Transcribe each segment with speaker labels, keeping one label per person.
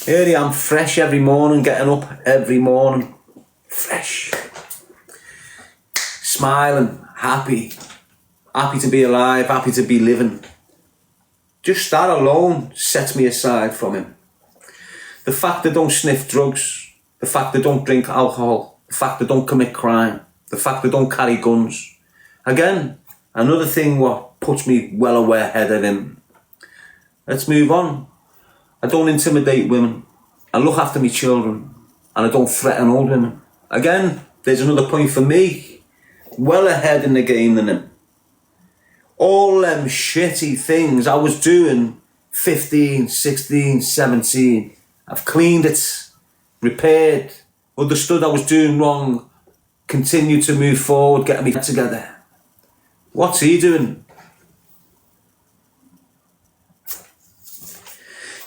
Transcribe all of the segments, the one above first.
Speaker 1: Here I am, fresh every morning, getting up every morning. Fresh. Smiling, happy. Happy to be alive, happy to be living. Just that alone sets me aside from him. The fact I don't sniff drugs, the fact I don't drink alcohol, the fact I don't commit crime, the fact I don't carry guns. Again, another thing what puts me well aware ahead of him. Let's move on. I don't intimidate women. I look after my children. And I don't threaten old women. Again, there's another point for me. Well ahead in the game than him. All them shitty things I was doing 15, 16, 17. I've cleaned it, repaired, understood I was doing wrong, continued to move forward, getting me together. What's he doing?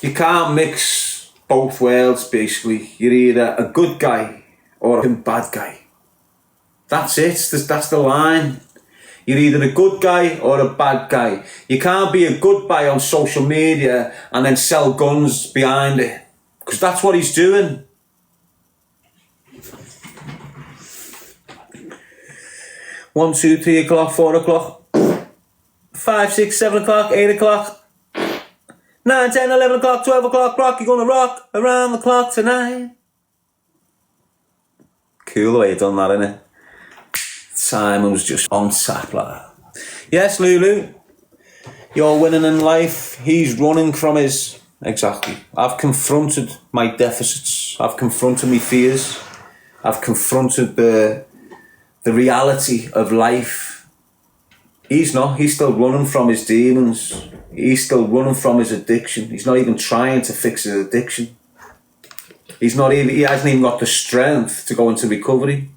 Speaker 1: You can't mix both worlds, basically. You're either a good guy or a bad guy. That's it, that's the line. You're either a good guy or a bad guy. You can't be a good guy on social media and then sell guns behind it. Because that's what he's doing. One, 2, 3 o'clock, 4 o'clock, 5, 6, 7 o'clock, 8 o'clock. 9, 10, 11 o'clock, 12 o'clock, rock, you're gonna rock around the clock tonight. Cool the way you done that, innit? Simon's just on tap like that. Yes, Lulu, you're winning in life. He's running from his... Exactly. I've confronted my deficits. I've confronted my fears. I've confronted the reality of life. He's not. He's still running from his demons. He's still running from his addiction. He's not even trying to fix his addiction. He hasn't even got the strength to go into recovery.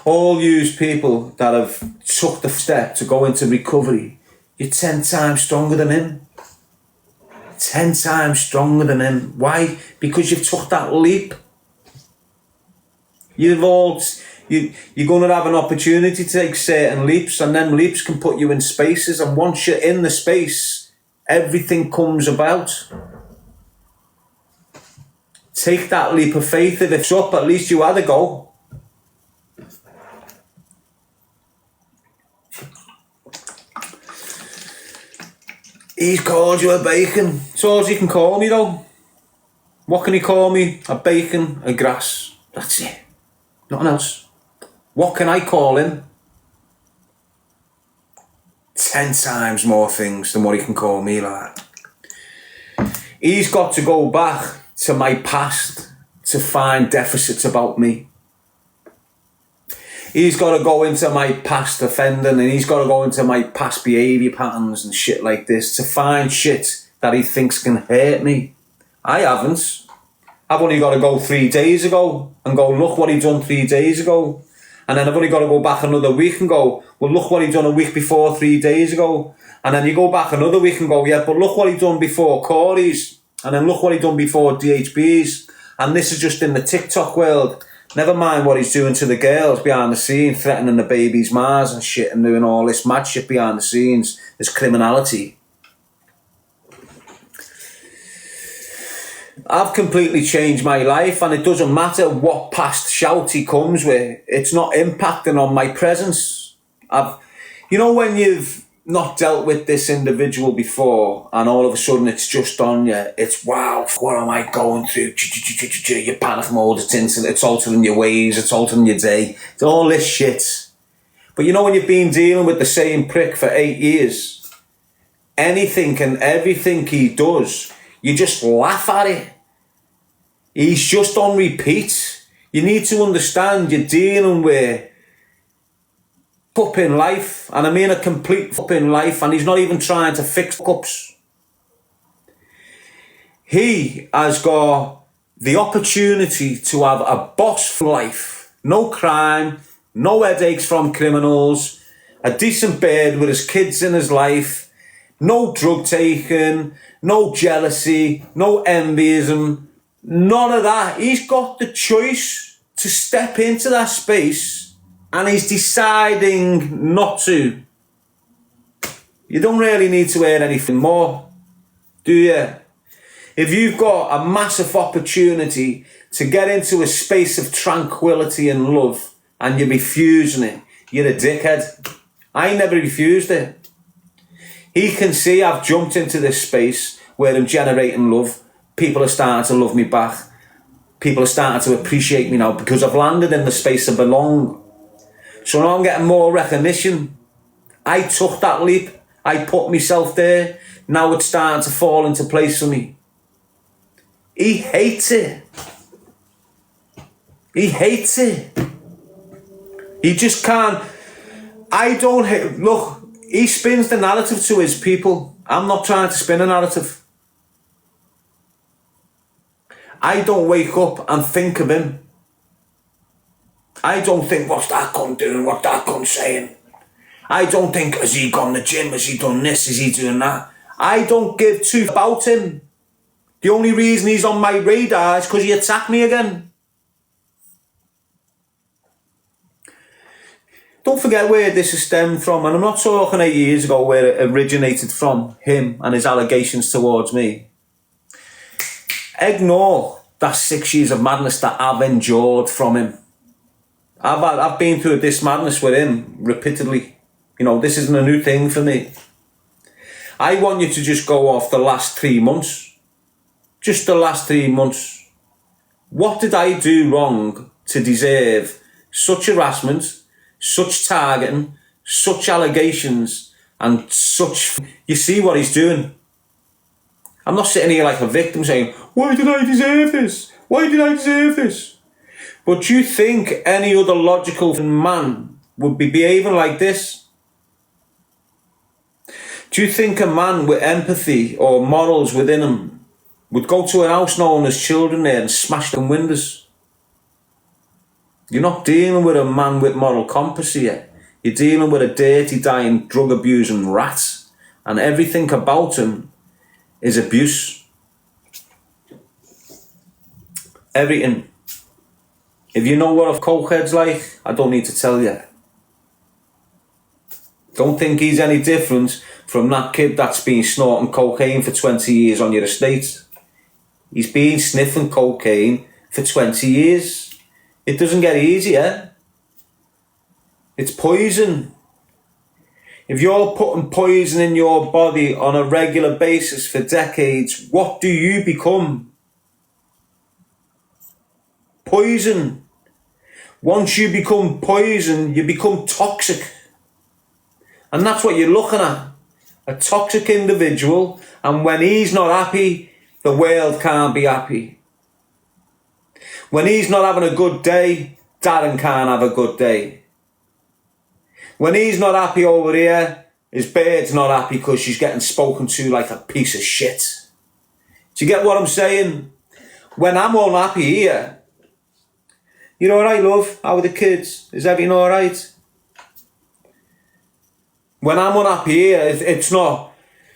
Speaker 1: All you people that have took the step to go into recovery, you're 10 times stronger than him. 10 times stronger than him. Why? Because you've took that leap. You're going to have an opportunity to take certain leaps, and them leaps can put you in spaces, and once you're in the space, everything comes about. Take that leap of faith. If it's up, at least you had a go. He's called you a bacon. That's all he can call me though. What can he call me? A bacon, a grass. That's it. Nothing else. What can I call him? 10 times more things than what he can call me like that. He's got to go back to my past to find deficits about me. He's got to go into my past offending, and he's got to go into my past behaviour patterns and shit like this to find shit that he thinks can hurt me. I haven't. I've only got to go 3 days ago and go, look what he done 3 days ago. And then I've only got to go back another week and go, well, look what he done a week before 3 days ago. And then you go back another week and go, yeah, but look what he done before Corey's. And then look what he done before DHB's. And this is just in the TikTok world. Never mind what he's doing to the girls behind the scenes, threatening the baby's Mars and shit and doing all this mad shit behind the scenes. There's criminality. I've completely changed my life, and it doesn't matter what past shout he comes with. It's not impacting on my presence. You know when you've not dealt with this individual before and all of a sudden it's just on you, it's wow, what am I going through? Your panic mode, it's altering your ways, it's altering your day, it's all this shit. But you know when you've been dealing with the same prick for 8 years, anything and everything he does, you just laugh at it. He's just on repeat. You need to understand you're dealing with up in life, and I mean a complete up in life, and he's not even trying to fix ups. He has got the opportunity to have a boss life, no crime, no headaches from criminals, a decent bed with his kids in his life, no drug taking, no jealousy, no envyism, none of that. He's got the choice to step into that space, and he's deciding not to. You don't really need to hear anything more, do you? If you've got a massive opportunity to get into a space of tranquility and love and you're refusing it, you're a dickhead. I never refused it. He can see I've jumped into this space where I'm generating love. People are starting to love me back. People are starting to appreciate me now because I've landed in the space I belong. So now I'm getting more recognition. I took that leap. I put myself there. Now it's starting to fall into place for me. He hates it. He hates it. He just can't. I don't hate. Look, he spins the narrative to his people. I'm not trying to spin a narrative. I don't wake up and think of him. I don't think, what's that cunt doing? What's that cunt saying? I don't think, has he gone to the gym? Has he done this? Is he doing that? I don't give two about him. The only reason he's on my radar is because he attacked me again. Don't forget where this is stemmed from, and I'm not talking 8 years ago where it originated from, him and his allegations towards me. Ignore that 6 years of madness that I've endured from him. I've been through this madness with him repeatedly. You know, this isn't a new thing for me. I want you to just go off the last 3 months. Just the last 3 months. What did I do wrong to deserve such harassment, such targeting, such allegations, and such... You see what he's doing? I'm not sitting here like a victim saying, why did I deserve this? Why did I deserve this? But do you think any other logical man would be behaving like this? Do you think a man with empathy or morals within him would go to a house known as Children there and smash them windows? You're not dealing with a man with moral compass here. You're dealing with a dirty, dying, drug-abusing rat. And everything about him is abuse. Everything. If you know what a cokehead's like, I don't need to tell you. Don't think he's any different from that kid that's been snorting cocaine for 20 years on your estate. He's been sniffing cocaine for 20 years. It doesn't get easier. It's poison. If you're putting poison in your body on a regular basis for decades, what do you become? Poison. Once you become poison, you become toxic. And that's what you're looking at. A toxic individual, and when he's not happy, the world can't be happy. When he's not having a good day, Darren can't have a good day. When he's not happy over here, his bird's not happy because she's getting spoken to like a piece of shit. Do you get what I'm saying? When I'm unhappy here, you alright, love? How are the kids? Is everything alright? When I'm unhappy here, it's not,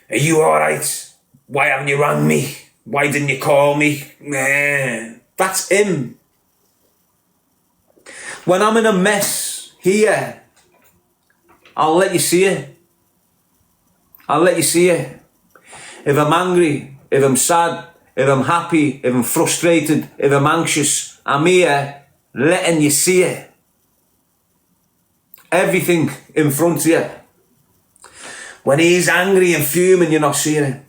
Speaker 1: are you alright? Why haven't you rang me? Why didn't you call me? Nah, that's him. When I'm in a mess here, I'll let you see it. I'll let you see it. If I'm angry, if I'm sad, if I'm happy, if I'm frustrated, if I'm anxious, I'm here letting you see it. Everything in front of you. When he's angry and fuming, you're not seeing it.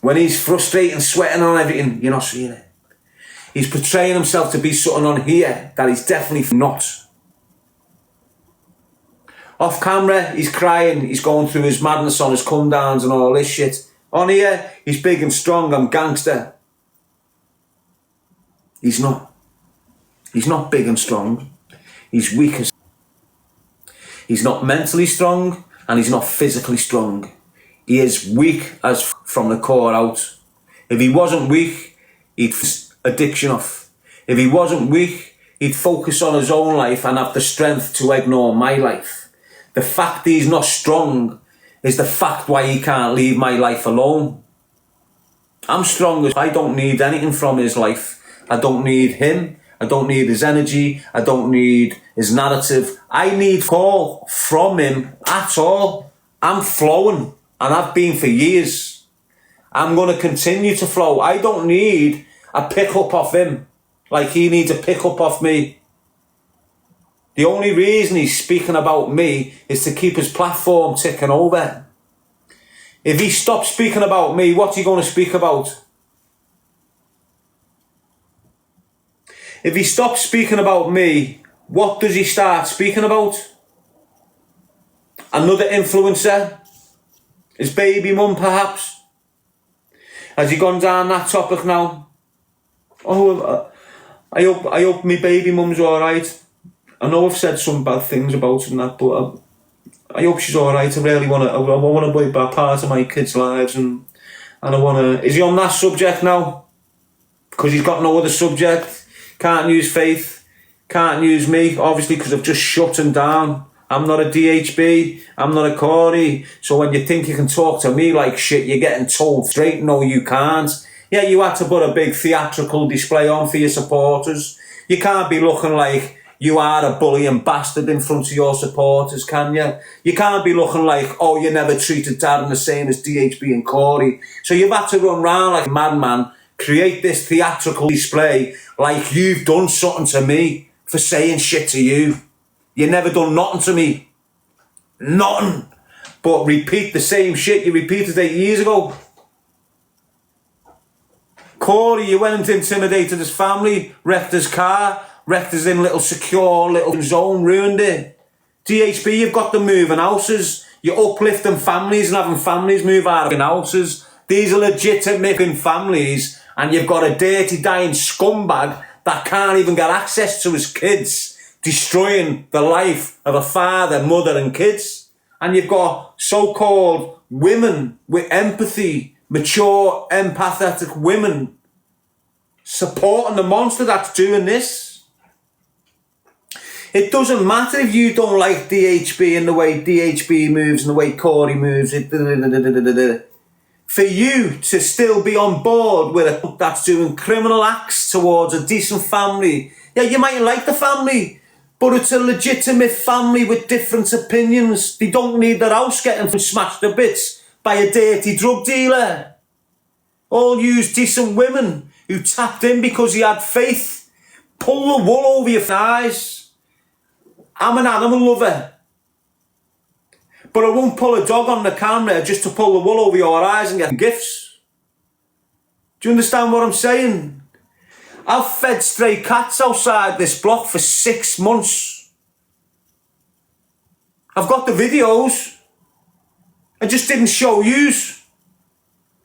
Speaker 1: When he's frustrated and sweating on everything, you're not seeing it. He's portraying himself to be something on here that he's definitely not. Off camera, he's crying, he's going through his madness on his come downs and all this shit. On here, he's big and strong, I'm gangster. He's not. He's not big and strong. He's weak as... He's not mentally strong and he's not physically strong. He is weak as from the core out. If he wasn't weak, he'd addiction off. If he wasn't weak, he'd focus on his own life and have the strength to ignore my life. The fact he's not strong is the fact why he can't leave my life alone. I'm strong. I don't need anything from his life. I don't need him. I don't need his energy. I don't need his narrative. I need call from him at all. I'm flowing, and I've been for years. I'm going to continue to flow. I don't need a pick up off him like he needs a pick up off me. The only reason he's speaking about me is to keep his platform ticking over. If he stops speaking about me, what's he going to speak about? If he stops speaking about me, what does he start speaking about? Another influencer? His baby mum, perhaps? Has he gone down that topic now? Oh, I hope my baby mum's alright. I know I've said some bad things about her and that, but I hope she's alright. I really want to be a part of my kids' lives, and I want to... Is he on that subject now? Because he's got no other subject. Can't use Faith. Can't use me, obviously, because I've just shut him down. I'm not a DHB. I'm not a Corey. So when you think you can talk to me like shit, you're getting told straight, no, you can't. Yeah, you had to put a big theatrical display on for your supporters. You can't be looking like you are a bullying bastard in front of your supporters, can you? You can't be looking like, oh, you never treated Darren the same as DHB and Corey. So you've had to run round like a madman, create this theatrical display like you've done something to me for saying shit to you. You never done nothing to me. Nothing. But repeat the same shit you repeated 8 years ago. Corey, you went and intimidated his family, wrecked his car, wrecked his in little secure little zone, ruined it. DHB, you've got them moving houses. You're uplifting families and having families move out of houses. These are legitimate families, and you've got a dirty, dying scumbag that can't even get access to his kids, destroying the life of a father, mother and kids. And you've got so-called women with empathy, mature, empathetic women supporting the monster that's doing this. It doesn't matter if you don't like DHB and the way DHB moves and the way Corey moves. For you to still be on board with a that's doing criminal acts towards a decent family. Yeah, you might like the family, but it's a legitimate family with different opinions. They don't need their house getting smashed to bits by a dirty drug dealer. All use decent women who tapped in because he had faith. Pull the wool over your eyes. I'm an animal lover, but I won't pull a dog on the camera just to pull the wool over your eyes and get gifts. Do you understand what I'm saying? I've fed stray cats outside this block for 6 months. I've got the videos. I just didn't show yous.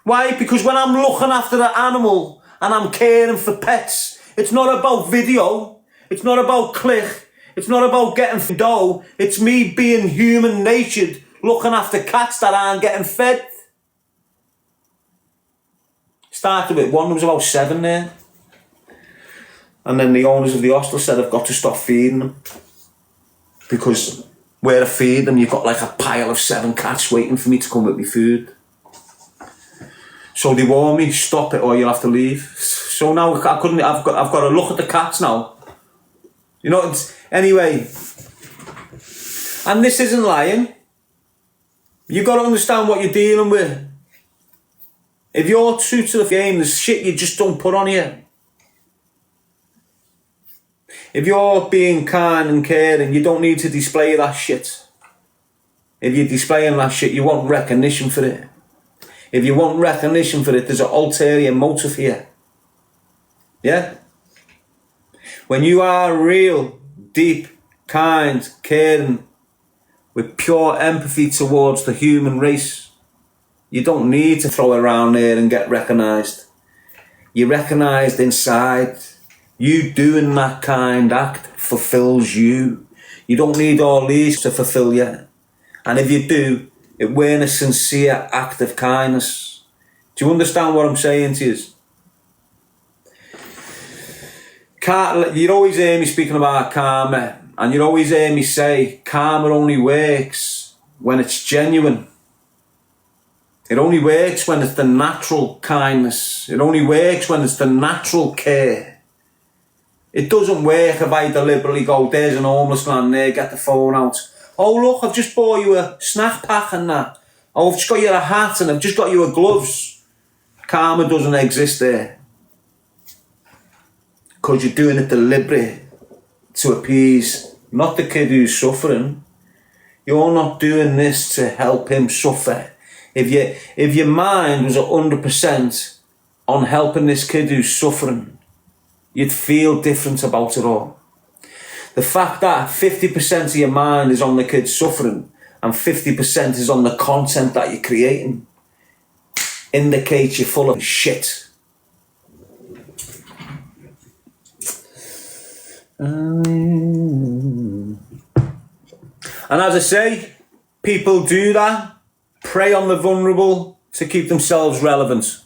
Speaker 1: Why? Because when I'm looking after the animal and I'm caring for pets, it's not about video. It's not about click. It's not about getting dough. It's me being human-natured, looking after cats that aren't getting fed. Started with one, there was about 7 there. And then the owners of the hostel said, I've got to stop feeding them. Because where I feed them, you've got like a pile of 7 cats waiting for me to come with me food. So they warned me, stop it or you'll have to leave. So now I've got to look at the cats now. You know, anyway. And this isn't lying. You've got to understand what you're dealing with. If you're true to the game, there's shit you just don't put on you. If you're being kind and caring, you don't need to display that shit. If you're displaying that shit, you want recognition for it. If you want recognition for it, there's an ulterior motive here. Yeah? When you are real, deep, kind, caring, with pure empathy towards the human race, you don't need to throw it around there and get recognised. You're recognised inside. You doing that kind act fulfills you. You don't need all these to fulfill you. And if you do, it weren't a sincere act of kindness. Do you understand what I'm saying to you? You'd always hear me speaking about karma, and you'd always hear me say karma only works when it's genuine. It only works when it's the natural kindness. It only works when it's the natural care. It doesn't work if I deliberately go, there's an homeless man there, get the phone out. Oh look, I've just bought you a snack pack and that. Oh, I've just got you a hat and I've just got you a gloves. Karma doesn't exist there. Because you're doing it deliberate to appease, not the kid who's suffering. You're not doing this to help him suffer. If your mind was 100% on helping this kid who's suffering, you'd feel different about it all. The fact that 50% of your mind is on the kid suffering and 50% is on the content that you're creating indicates you're full of shit. And as I say, people do that, prey on the vulnerable to keep themselves relevant.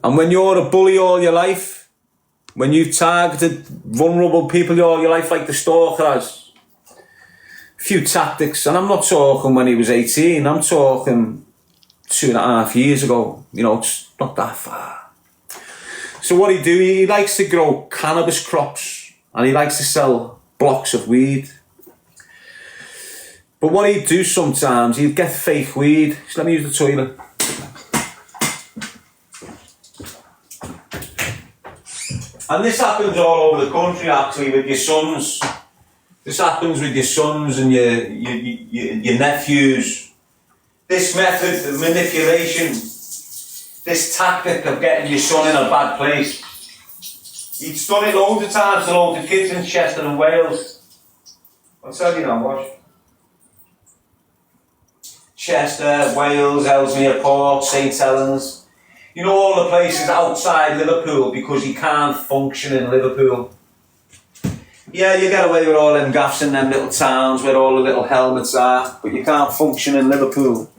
Speaker 1: And when you're a bully all your life, when you've targeted vulnerable people all your life like the Stalker has, a few tactics, and I'm not talking when he was 18, I'm talking 2.5 years ago, you know, it's not that far. So what he do, he likes to grow cannabis crops and he likes to sell blocks of weed. But what he'd do sometimes, he'd get fake weed. Just let me use the toilet. And this happens all over the country actually with your sons. This happens with your sons and your nephews. This method of manipulation, this tactic of getting your son in a bad place. He's done it loads of times to loads of kids in Chester and Wales. I'll tell you now, watch. Chester, Wales, Ellesmere Port, St Helens. You know, all the places outside Liverpool because he can't function in Liverpool. Yeah, you get away with all them gaffs in them little towns where all the little helmets are, but you can't function in Liverpool.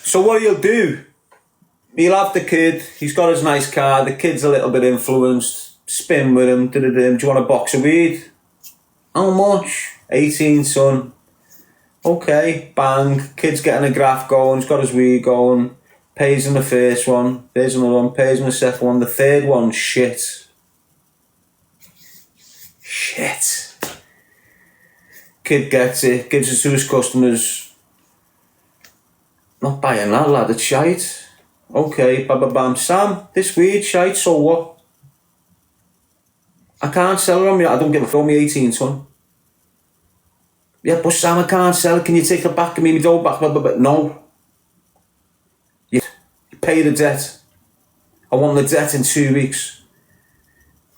Speaker 1: So what he'll do, he'll have the kid, he's got his nice car, the kid's a little bit influenced, spin with him, do you want a box of weed? How much? 18, son. Okay, bang, kid's getting a graph going, he's got his weed going, pays him the first one, there's another one, pays him the second one, the third one, shit. Shit. Kid gets it, gives it to his customers. Not buying that, lad, it's shite. Okay, bam, Sam, this weed, shite, so what? I can't sell it on me, I don't give a fuck, me 18, son. Yeah, but Sam, I can't sell it, can you take it back, give me my dough back, no. You pay the debt. I want the debt in 2 weeks.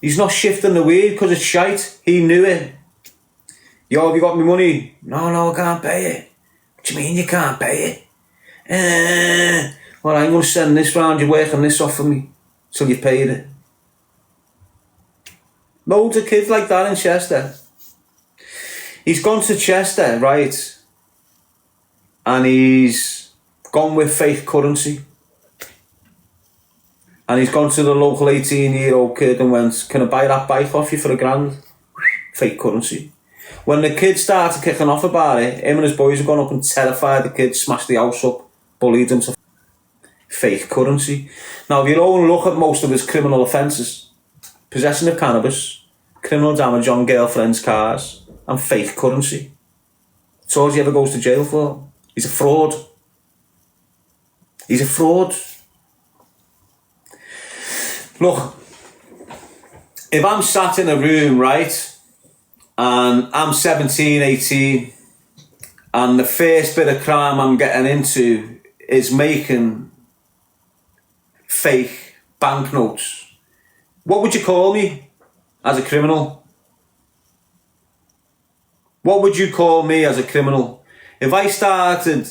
Speaker 1: He's not shifting the weed because it's shite, he knew it. Yo, have you got me money? No, I can't pay it. What do you mean you can't pay it? Well, I'm going to send this round, you're working this off for me till you've paid it. Loads of kids like that in Chester. He's gone to Chester, right, and he's gone with fake currency. And he's gone to the local 18-year-old kid and went, can I buy that bike off you for £1,000? Fake currency. When the kid started kicking off about it, him and his boys have gone up and terrified the kid, smashed the house up, bullied him to fake currency. Now, if you don't look at most of his criminal offences, possession of cannabis, criminal damage on girlfriends' cars, and fake currency. That's all he ever goes to jail for. He's a fraud. He's a fraud. Look, if I'm sat in a room, right, and I'm 17, 18, and the first bit of crime I'm getting into is making fake banknotes, what would you call me as a criminal? What would you call me as a criminal? If I started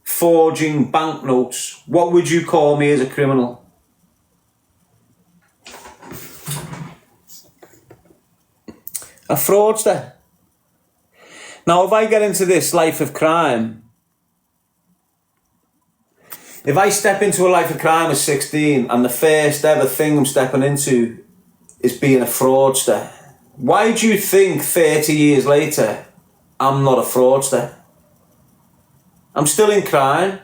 Speaker 1: forging banknotes, what would you call me as a criminal? A fraudster. Now, if I get into this life of crime, if I step into a life of crime at 16 and the first ever thing I'm stepping into is being a fraudster, why do you think 30 years later I'm not a fraudster? I'm still in crime.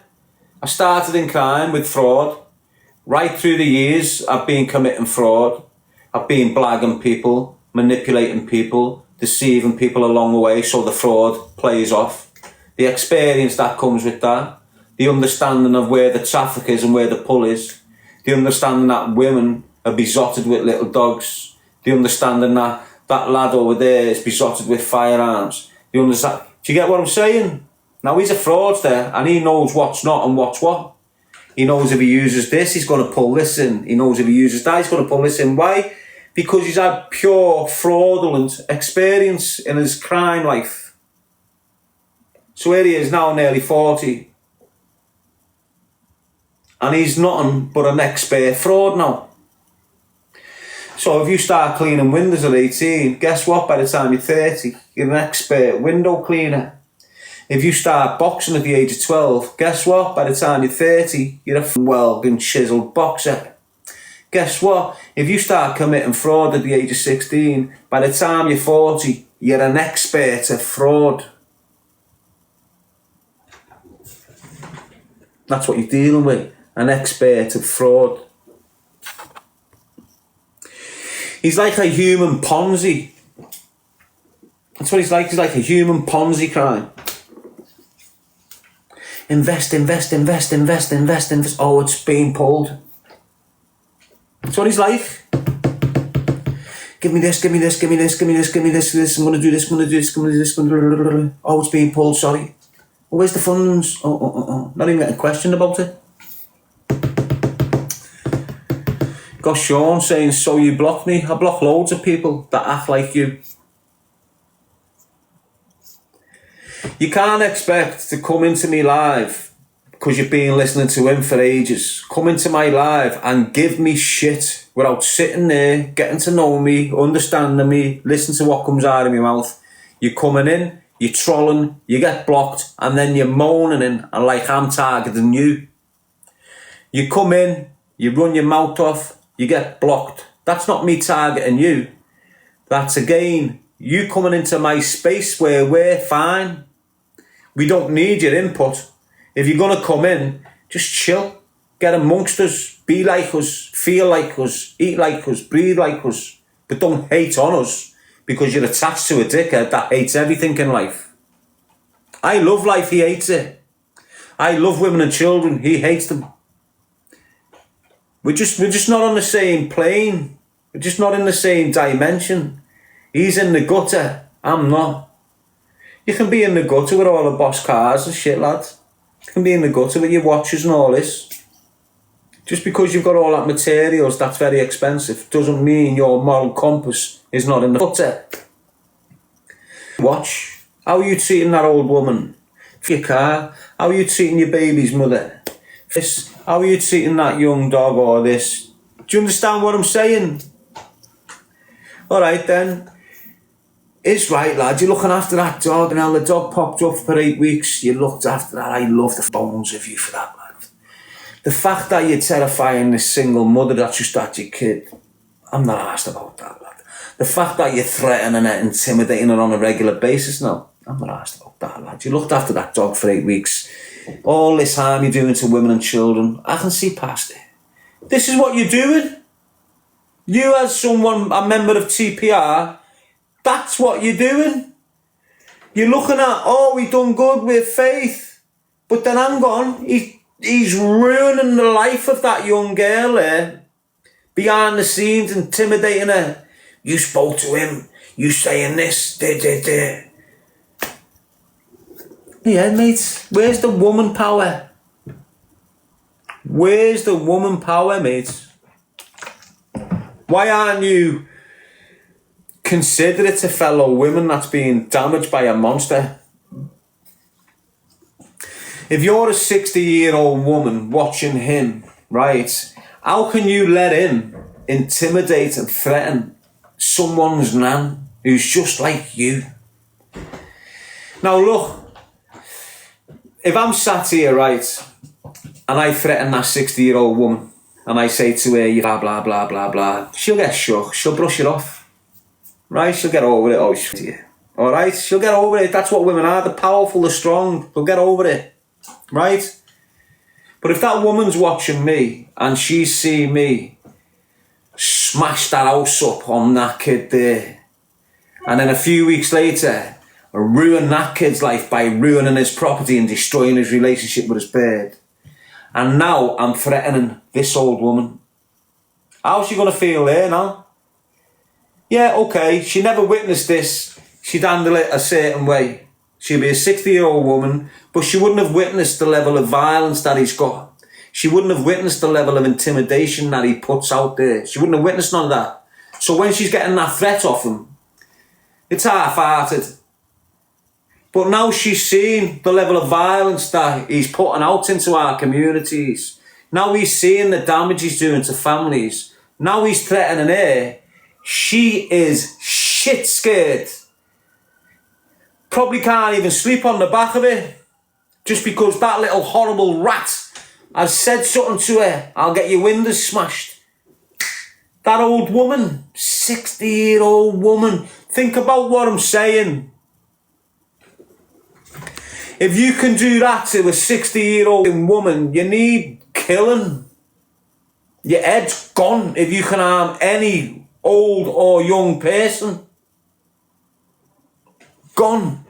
Speaker 1: I started in crime with fraud. Right through the years, I've been committing fraud. I've been blagging people, manipulating people, deceiving people along the way so the fraud plays off. The experience that comes with that. The understanding of where the traffic is and where the pull is. The understanding that women are besotted with little dogs. The understanding that that lad over there is besotted with firearms. You understand? Do you get what I'm saying? Now he's a fraudster and he knows what's not and what's what. He knows if he uses this, he's going to pull this in. He knows if he uses that, he's going to pull this in. Why? Because he's had pure fraudulent experience in his crime life. So here he is now, nearly 40. And he's nothing but an expert fraud now. So if you start cleaning windows at 18, guess what? By the time you're 30, you're an expert window cleaner. If you start boxing at the age of 12, guess what? By the time you're 30, you're a well-been chiseled boxer. Guess what? If you start committing fraud at the age of 16, by the time you're 40, you're an expert at fraud. That's what you're dealing with, an expert at fraud. He's like a human Ponzi. That's what he's like a human Ponzi crime. Invest. Oh, it's being pulled. That's what he's like. Give me this. I'm going to do this, I'm going to do this. Oh, it's being pulled, sorry. Oh, where's the funds? Oh. Not even getting questioned about it. Got Sean saying, so you blocked me? I block loads of people that act like you. You can't expect to come into me live because you've been listening to him for ages. Come into my live and give me shit without sitting there, getting to know me, understanding me, listen to what comes out of my mouth. You're coming in, you're trolling, you get blocked, and then you're moaning in and like I'm targeting you. You come in, you run your mouth off, you get blocked. That's not me targeting you. That's again, you coming into my space where we're fine. We don't need your input. If you're going to come in, just chill. Get amongst us. Be like us. Feel like us. Eat like us. Breathe like us. But don't hate on us because you're attached to a dickhead that hates everything in life. I love life. He hates it. I love women and children. He hates them. We're just not on the same plane. We're just not in the same dimension. He's in the gutter. I'm not. You can be in the gutter with all the boss cars and shit, lad. You can be in the gutter with your watches and all this. Just because you've got all that materials that's very expensive doesn't mean your moral compass is not in the gutter. Watch. How are you treating that old woman? For your car. How are you treating your baby's mother? This. How are you treating that young dog or this? Do you understand what I'm saying? Alright then. It's right, lad. You're looking after that dog, and now the dog popped up for 8 weeks. You looked after that. I love the bones of you for that, lad. The fact that you're terrifying this single mother that just had your kid, I'm not asked about that, lad. The fact that you're threatening her, intimidating her on a regular basis, no, I'm not asked about that, lad. You looked after that dog for 8 weeks. All this harm you're doing to women and children, I can see past it. This is what you're doing. You as someone, a member of TPR, that's what you're doing. You're looking at, oh, we done good with Faith. But then hang on, he's ruining the life of that young girl there. Behind the scenes, intimidating her. You spoke to him, you saying this, Yeah, mate, where's the woman power? Where's the woman power, mate? Why aren't you considerate to fellow women that's being damaged by a monster? If you're a 60-year-old woman watching him, right, how can you let him intimidate and threaten someone's nan who's just like you? Now look, if I'm sat here, right, and I threaten that 60-year-old woman, and I say to her, blah, blah, blah, blah, blah, she'll get shook, she'll brush it off. Right, she'll get over it. Oh, shit, yeah. Alright, she'll get over it. That's what women are. They're powerful, they're strong. They'll get over it. Right? But if that woman's watching me and she's seeing me smash that house up on that kid there, And then a few weeks later, ruin that kid's life by ruining his property and destroying his relationship with his bird. And now I'm threatening this old woman. How's she going to feel there now? Yeah, okay, she never witnessed this. She'd handle it a certain way. She'd be a 60-year-old woman, but she wouldn't have witnessed the level of violence that he's got. She wouldn't have witnessed the level of intimidation that he puts out there. She wouldn't have witnessed none of that. So when she's getting that threat off him, it's half-hearted. But now she's seen the level of violence that he's putting out into our communities. Now he's seeing the damage he's doing to families. Now he's threatening her. She is shit scared. Probably can't even sleep on the back of it. Just because that little horrible rat has said something to her. I'll get your windows smashed. That old woman, 60-year-old woman. Think about what I'm saying. If you can do that to a 60-year-old woman, you need killing. Your head's gone if you can harm any old or young person. Gone.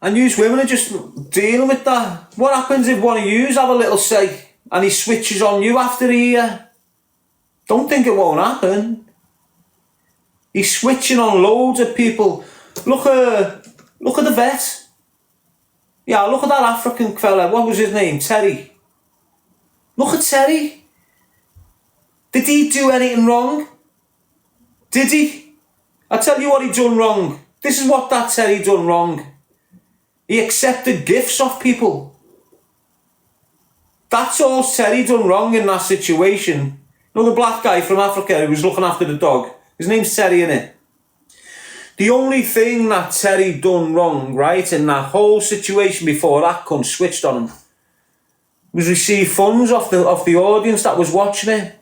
Speaker 1: And you women are just dealing with that. What happens if one of yous have a little say and he switches on you after a year? Don't think it won't happen. He's switching on loads of people. Look at the vet. Yeah, look at that African fella. What was his name? Terry. Look at Terry. Did he do anything wrong? Did he? I tell you what he done wrong. This is what that Terry done wrong. He accepted gifts off people. That's all Terry done wrong in that situation. You know the black guy from Africa who was looking after the dog? His name's Terry, innit? The only thing that Terry done wrong, right, in that whole situation before that cunt switched on him, was receive funds off the audience that was watching it.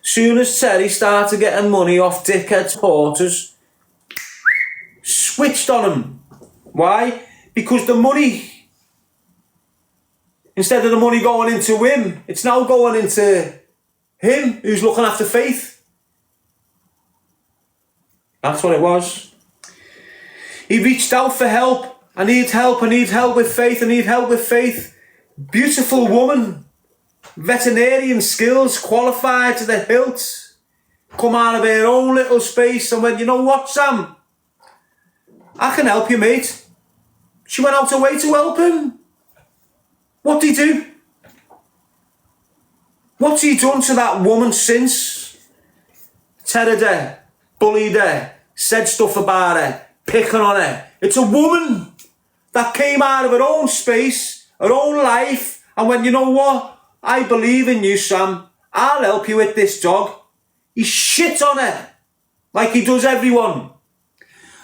Speaker 1: Soon as Terry started getting money off dickhead supporters, switched on him. Why? Because the money, instead of the money going into him, it's now going into him who's looking after Faith. That's what it was. He reached out for help. I need help with Faith, I need help with Faith. Beautiful woman, veterinarian skills, qualified to the hilt, come out of her own little space and went, you know what, Sam? I can help you, mate. She went out her way to help him. What did he do? What's he done to that woman since? Terrored her, bullied her, said stuff about her, picking on her. It's a woman that came out of her own space, her own life, and went, you know what? I believe in you, Sam. I'll help you with this dog. He shit on her, like he does everyone.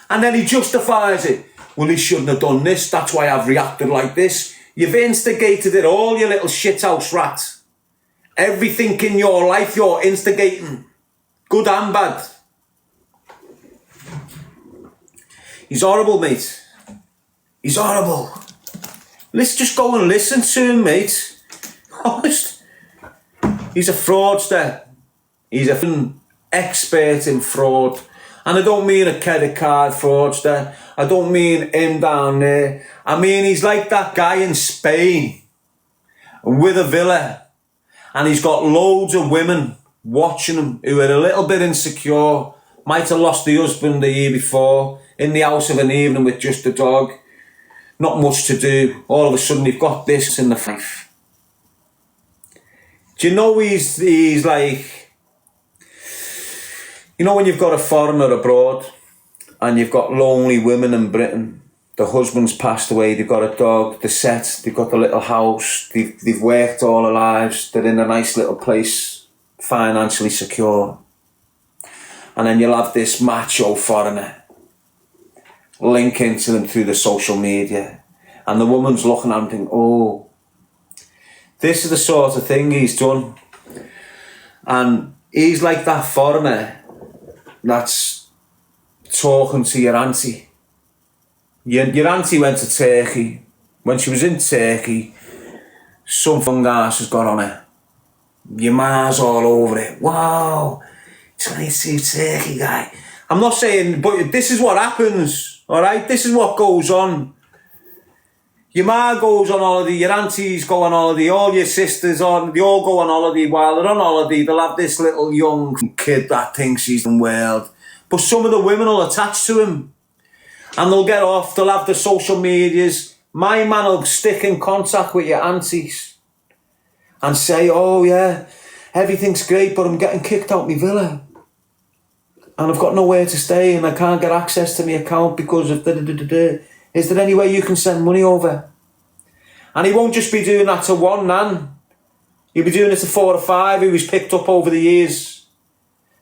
Speaker 1: And then he justifies it. Well, he shouldn't have done this. That's why I've reacted like this. You've instigated it all, you little shithouse rat. Everything in your life you're instigating. Good and bad. He's horrible, mate. He's horrible. Let's just go and listen to him, mate. Honest. He's a fraudster. He's an expert in fraud. And I don't mean a credit card fraudster. I don't mean him down there. I mean he's like that guy in Spain with a villa. And he's got loads of women watching him who are a little bit insecure. Might have lost the husband the year before. In the house of an evening with just a dog. Not much to do. All of a sudden you've got this in the life. Do you know he's like... You know when you've got a foreigner abroad and you've got lonely women in Britain, the husband's passed away, they've got a dog, they're set, they've got the little house, they've worked all their lives, they're in a nice little place, financially secure. And then you'll have this macho foreigner link into them through the social media. And the woman's looking at him thinking, oh, this is the sort of thing he's done. And he's like that foreigner that's talking to your auntie. Your auntie went to Turkey. When she was in Turkey, some fungus has got on her. Your ma's all over it. Wow, 22 turkey guy. I'm not saying, but this is what happens, all right? This is what goes on. Your ma goes on holiday, your aunties go on holiday, all your sisters they all go on holiday. While they're on holiday, they'll have this little young kid that thinks he's the world. But some of the women will attach to him. And they'll get off, they'll have the social medias. My man will stick in contact with your aunties and say, oh yeah, everything's great, but I'm getting kicked out my villa. And I've got nowhere to stay and I can't get access to my account because of da-da-da-da-da. Is there any way you can send money over? And he won't just be doing that to one nan. He'll be doing it to 4 or 5 who he's picked up over the years.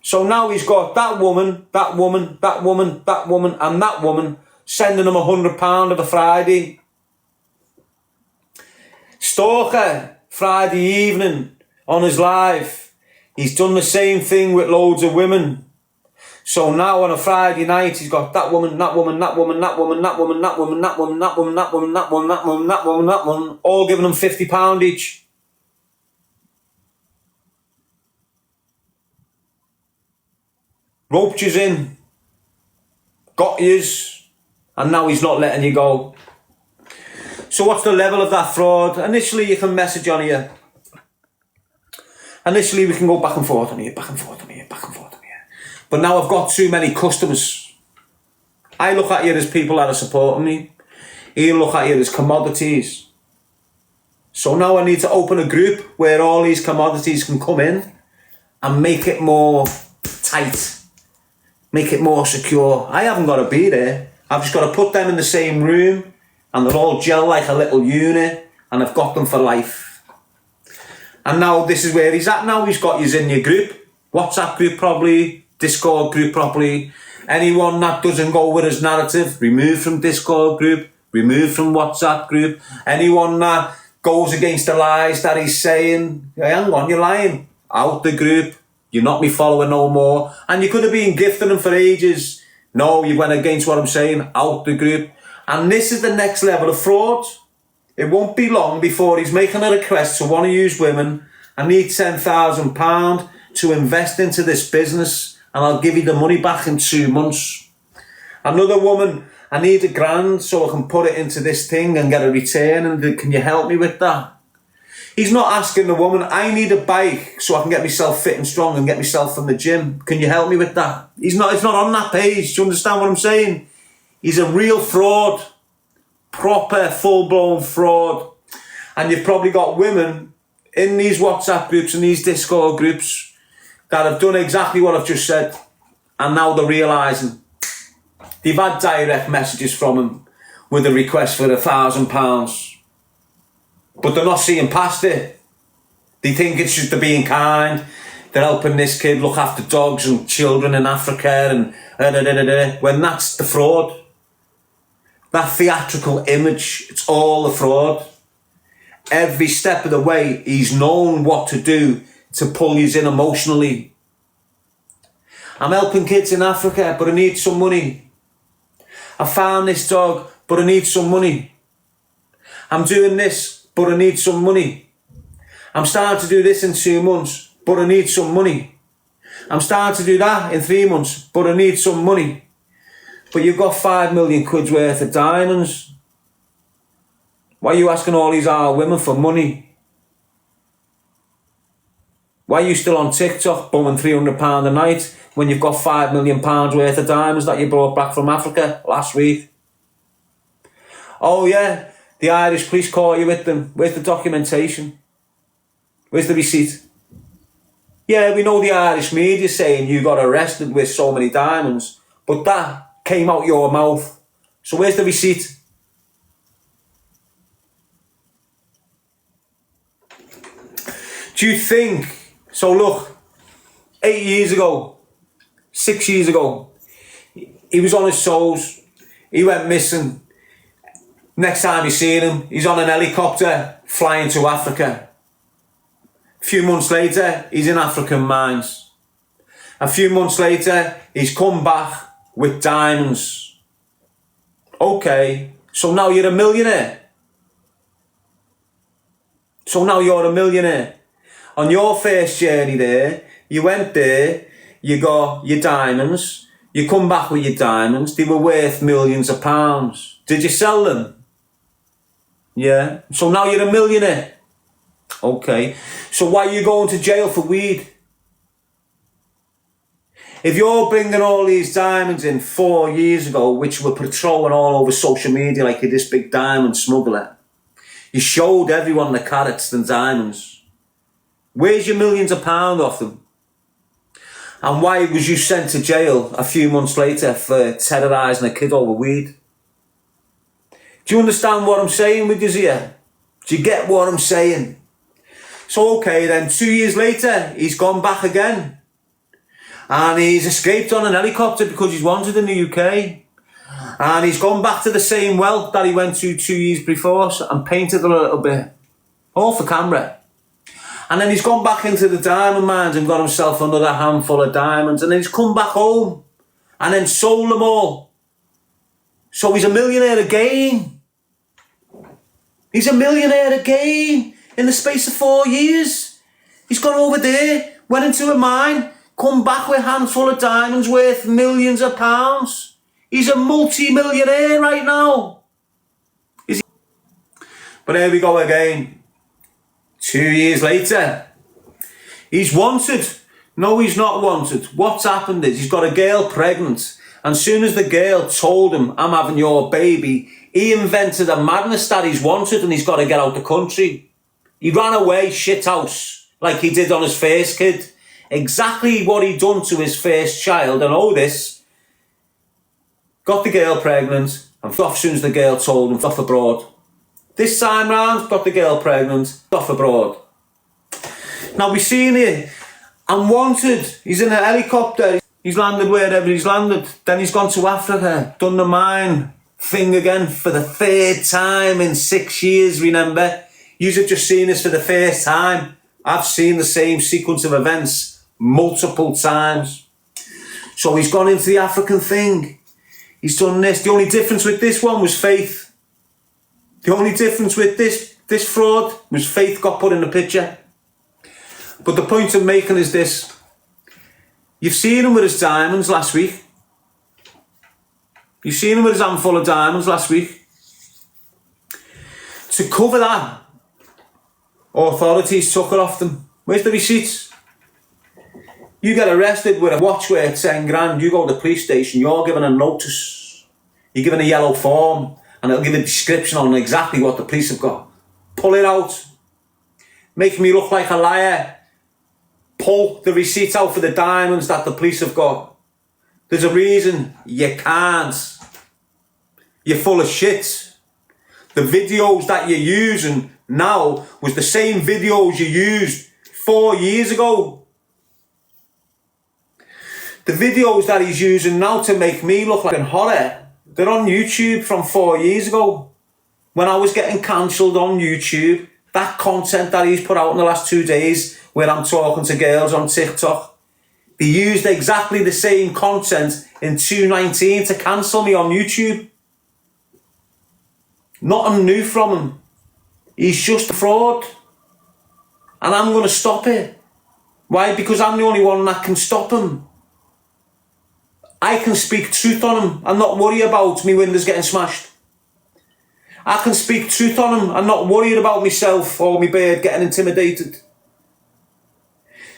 Speaker 1: So now he's got that woman, that woman, that woman, that woman, and that woman sending him £100 of a Friday. Stalker, Friday evening, on his live. He's done the same thing with loads of women. So now on a Friday night, he's got that woman, that woman, that woman, that woman, that woman, that woman, that woman, that woman, that woman, that woman, that woman, that woman, that woman, all giving him £50 each. Roped yous in, got yous, and now he's not letting you go. So what's the level of that fraud? Initially you can message on here. Initially we can go back and forth on here, back and forth on here, back and forth on here. But now I've got too many customers. I look at you as people that are supporting me. You look at you as commodities. So now I need to open a group where all these commodities can come in and make it more tight. Make it more secure. I haven't got to be there. I've just got to put them in the same room and they're all gel like a little unit and I've got them for life. And now this is where he's at now. He's got you in your group. WhatsApp group probably. Discord group probably. Anyone that doesn't go with his narrative, remove from Discord group. Remove from WhatsApp group. Anyone that goes against the lies that he's saying, hey, hang on, you're lying. Out the group. You're not me following no more. And you could have been gifting him for ages. No, you went against what I'm saying. Out the group. And this is the next level of fraud. It won't be long before he's making a request to want to use women. I need £10,000 to invest into this business and I'll give you the money back in 2 months. Another woman, I need £1,000 so I can put it into this thing and get a return, and can you help me with that? He's not asking the woman, I need a bike so I can get myself fit and strong and get myself from the gym. Can you help me with that? It's not on that page. Do you understand what I'm saying? He's a real fraud. Proper, full-blown fraud. And you've probably got women in these WhatsApp groups and these Discord groups that have done exactly what I've just said. And now they're realising. They've had direct messages from him with a request for £1,000. But they're not seeing past it. They think it's just they're being kind. They're helping this kid look after dogs and children in Africa and when that's the fraud. That theatrical image, it's all a fraud. Every step of the way, he's known what to do to pull you in emotionally. I'm helping kids in Africa, but I need some money. I found this dog, but I need some money. I'm doing this, but I need some money. I'm starting to do this in 2 months, but I need some money. I'm starting to do that in 3 months, but I need some money. But you've got 5 million quid's worth of diamonds. Why are you asking all these old women for money? Why are you still on TikTok bumming £300 a night when you've got £5 million worth of diamonds that you brought back from Africa last week? Oh yeah, the Irish police caught you with them. Where's the documentation? Where's the receipt? Yeah, we know the Irish media saying you got arrested with so many diamonds, but that came out your mouth. So where's the receipt? Do you think... So look, 8 years ago, 6 years ago, he was on his toes. He went missing. Next time you see him, he's on an helicopter flying to Africa. A few months later, he's in African mines. A few months later, he's come back with diamonds. Okay, so now you're a millionaire. So now you're a millionaire. On your first journey there, you went there, you got your diamonds, you come back with your diamonds, they were worth millions of pounds. Did you sell them? Yeah. So now you're a millionaire. Okay. So why are you going to jail for weed? If you're bringing all these diamonds in 4 years ago, which were patrolling all over social media like you're this big diamond smuggler, you showed everyone the carats and diamonds. Where's your millions of pounds off them? And why was you sent to jail a few months later for terrorising a kid over weed? Do you understand what I'm saying with you here? Do you get what I'm saying? So okay then, 2 years later, he's gone back again. And he's escaped on an helicopter because he's wanted in the UK. And he's gone back to the same well that he went to 2 years before and painted a little bit. All for camera. And then he's gone back into the diamond mines and got himself another handful of diamonds. And then he's come back home and then sold them all. So he's a millionaire again. He's a millionaire again in the space of 4 years. He's gone over there, went into a mine, come back with a handful of diamonds worth millions of pounds. He's a multi-millionaire right now. Is he? But here we go again. 2 years later. He's wanted. No, he's not wanted. What's happened is he's got a girl pregnant. And as soon as the girl told him, I'm having your baby, he invented a madness that he's wanted and he's got to get out the country. He ran away shithouse like he did on his first kid. Exactly what he done to his first child, and all this, got the girl pregnant, and off as soon as the girl told him, off abroad. This time round, got the girl pregnant, off abroad. Now we've seen here, and wanted, he's in a helicopter, he's landed wherever he's landed, then he's gone to Africa, done the mine thing again for the third time in 6 years, remember? You've just seen this for the first time. I've seen the same sequence of events multiple times. So he's gone into the African thing. He's done this. The only difference with this one was faith. The only difference with this fraud was faith got put in the picture. But the point I'm making is this. You've seen him with his diamonds last week. You've seen him with his handful of diamonds last week. To cover that, authorities took it off them. Where's the receipts? You get arrested with a watch worth 10 grand, you go to the police station, you're given a notice. You're given a yellow form, and it'll give a description on exactly what the police have got. Pull it out. Make me look like a liar. Pull the receipts out for the diamonds that the police have got. There's a reason you can't. You're full of shit. The videos that you're using now was the same videos you used 4 years ago. The videos that he's using now to make me look like a horror, they're on YouTube from 4 years ago. When I was getting cancelled on YouTube, that content that he's put out in the last 2 days, where I'm talking to girls on TikTok, they used exactly the same content in 2019 to cancel me on YouTube. Nothing new from him. He's just a fraud. And I'm going to stop it. Why? Because I'm the only one that can stop him. I can speak truth on him and not worry about me windows getting smashed. I can speak truth on him and not worry about myself or my bird getting intimidated.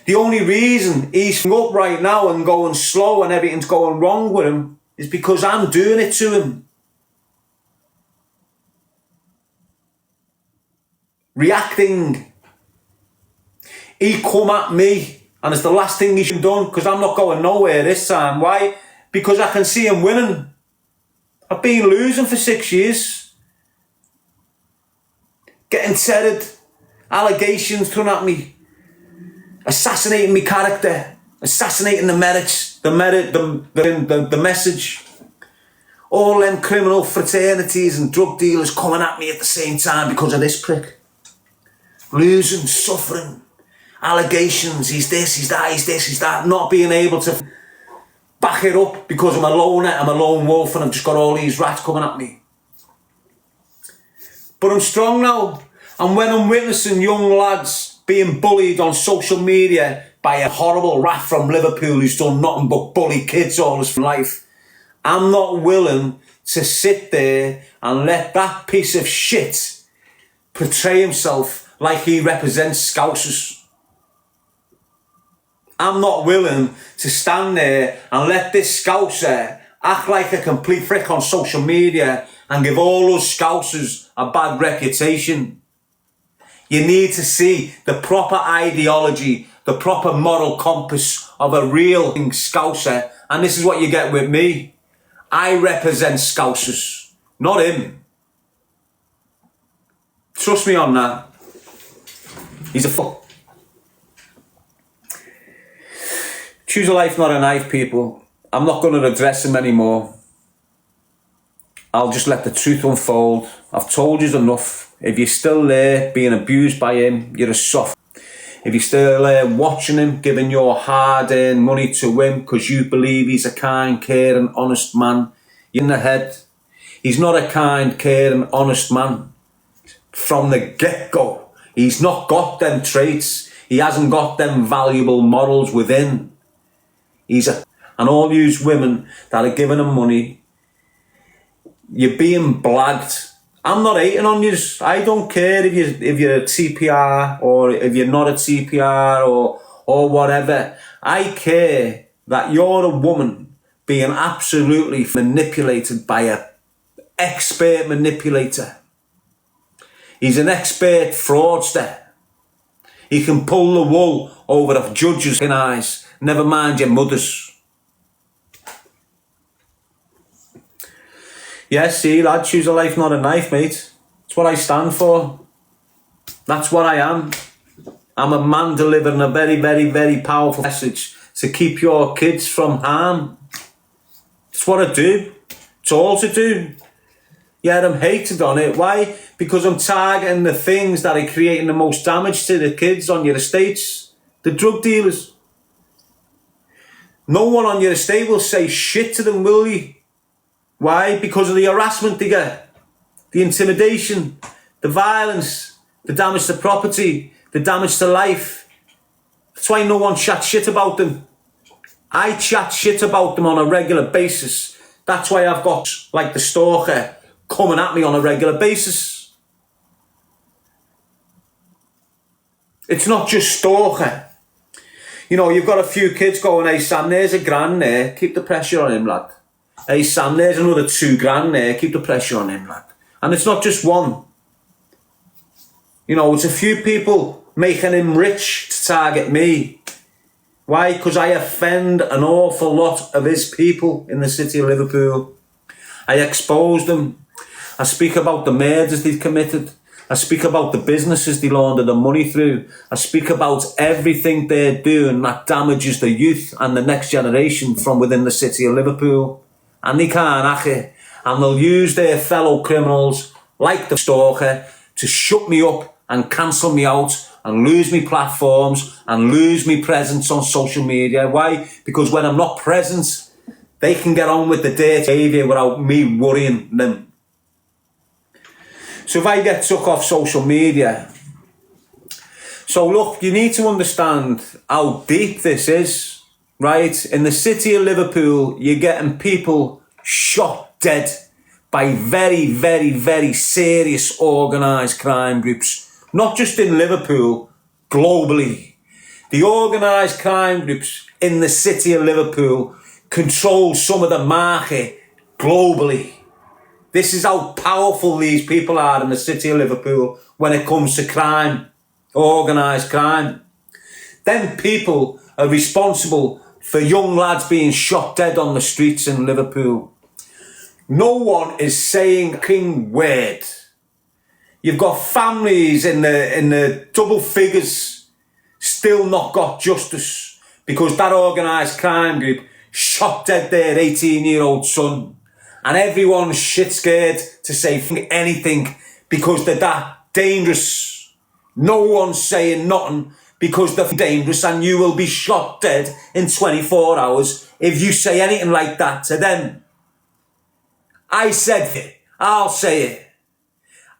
Speaker 1: The only reason he's up right now and going slow and everything's going wrong with him is because I'm doing it to him. Reacting. He come at me and it's the last thing he should have done because I'm not going nowhere this time. Why? Because I can see him winning. I've been losing for 6 years. Getting tethered. Allegations thrown at me. Assassinating my character. Assassinating the the message. All them criminal fraternities and drug dealers coming at me at the same time because of this prick. Losing, suffering. Allegations, he's this, he's that, he's this, he's that. Not being able to back it up because I'm a loner, I'm a lone wolf and I've just got all these rats coming at me. But I'm strong now. And when I'm witnessing young lads being bullied on social media by a horrible rat from Liverpool who's done nothing but bully kids all his life. I'm not willing to sit there and let that piece of shit portray himself like he represents Scousers. I'm not willing to stand there and let this Scouser act like a complete prick on social media and give all us Scousers a bad reputation. You need to see the proper ideology, the proper moral compass of a real Scouser, and this is what you get with me. I represent Scousers, not him. Trust me on that. He's a fuck. Choose a life, not a knife, people. I'm not going to address him anymore. I'll just let the truth unfold. I've told you enough. If you're still there being abused by him, you're a soft. If you're still there watching him, giving your hard-earned money to him because you believe he's a kind, caring, honest man, you're in the head. He's not a kind, caring, honest man. From the get-go, he's not got them traits. He hasn't got them valuable morals within. And all these women that are giving him money, you're being blagged. I'm not hating on you. I don't care if you're a TPR or if you're not a TPR or whatever. I care that you're a woman being absolutely manipulated by an expert manipulator. He's an expert fraudster. He can pull the wool over the judge's eyes. Never mind your mother's. Yes, see, lad, choose a life, not a knife, mate. That's what I stand for. That's what I am. I'm a man delivering a very, very, very powerful message to keep your kids from harm. That's what I do. It's all to do. Yeah, I'm hated on it. Why? Because I'm targeting the things that are creating the most damage to the kids on your estates. The drug dealers. No one on your estate will say shit to them, will you? Why? Because of the harassment they get, the intimidation, the violence, the damage to property, the damage to life. That's why no one chats shit about them. I chat shit about them on a regular basis. That's why I've got, like the Stalker, coming at me on a regular basis. It's not just Stalker. You know, you've got a few kids going, hey Sam, there's a grand there, keep the pressure on him, lad. Hey Sam, there's another $2,000 there, keep the pressure on him, lad. And it's not just one. You know, it's a few people making him rich to target me. Why? Because I offend an awful lot of his people in the city of Liverpool. I expose them. I speak about the murders they've committed. I speak about the businesses they launder the money through. I speak about everything they're doing that damages the youth and the next generation from within the city of Liverpool. And they can't hack it. And they'll use their fellow criminals, like the Stalker, to shut me up and cancel me out and lose me platforms and lose me presence on social media. Why? Because when I'm not present, they can get on with the dirty behaviour without me worrying them. So if I get took off social media, so look, you need to understand how deep this is, right? In the city of Liverpool, you're getting people shot dead by very, very, very serious organised crime groups. Not just in Liverpool, globally. The organised crime groups in the city of Liverpool control some of the market globally. This is how powerful these people are in the city of Liverpool when it comes to crime, organised crime. Them people are responsible for young lads being shot dead on the streets in Liverpool. No one is saying a king word. You've got families in the double figures still not got justice because that organised crime group shot dead their 18-year-old son. And everyone's shit scared to say anything because they're that dangerous. No one's saying nothing because they're dangerous, and you will be shot dead in 24 hours if you say anything like that to them. I said it. I'll say it.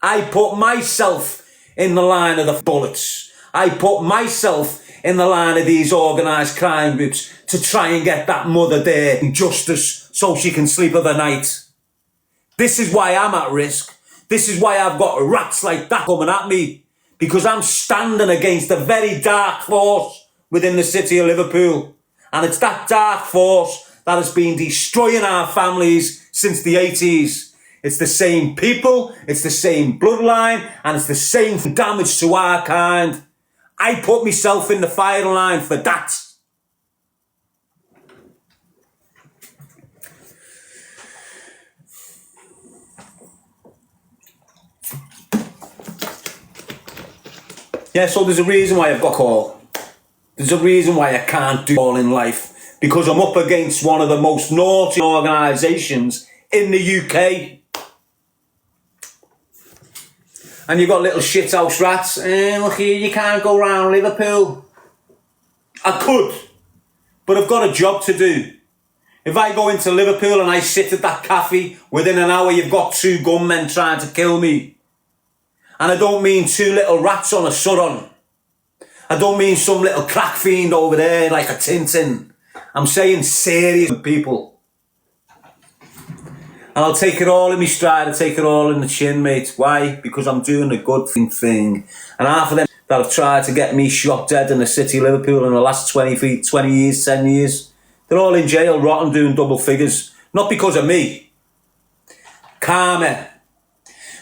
Speaker 1: I put myself in the line of the bullets. I put myself in the line of these organised crime groups to try and get that mother there in justice so she can sleep of the night. This is why I'm at risk. This is why I've got rats like that coming at me. Because I'm standing against a very dark force within the city of Liverpool. And it's that dark force that has been destroying our families since the 80s. It's the same people, it's the same bloodline, and it's the same damage to our kind. I put myself in the firing line for that. Yeah, so there's a reason why I've got call. There's a reason why I can't do all in life. Because I'm up against one of the most naughty organisations in the UK. And you've got little shithouse rats. Look here, you can't go round Liverpool. I could, but I've got a job to do. If I go into Liverpool and I sit at that cafe, within an hour you've got 2 gunmen trying to kill me. And I don't mean 2 little rats on a surron. I don't mean some little crack fiend over there like a TinTin. I'm saying serious people. And I'll take it all in my stride, I'll take it all in the chin, mate. Why? Because I'm doing a good thing. And half of them that have tried to get me shot dead in the city of Liverpool in the last 20 years, 10 years, they're all in jail, rotting, doing double figures. Not because of me. Karma.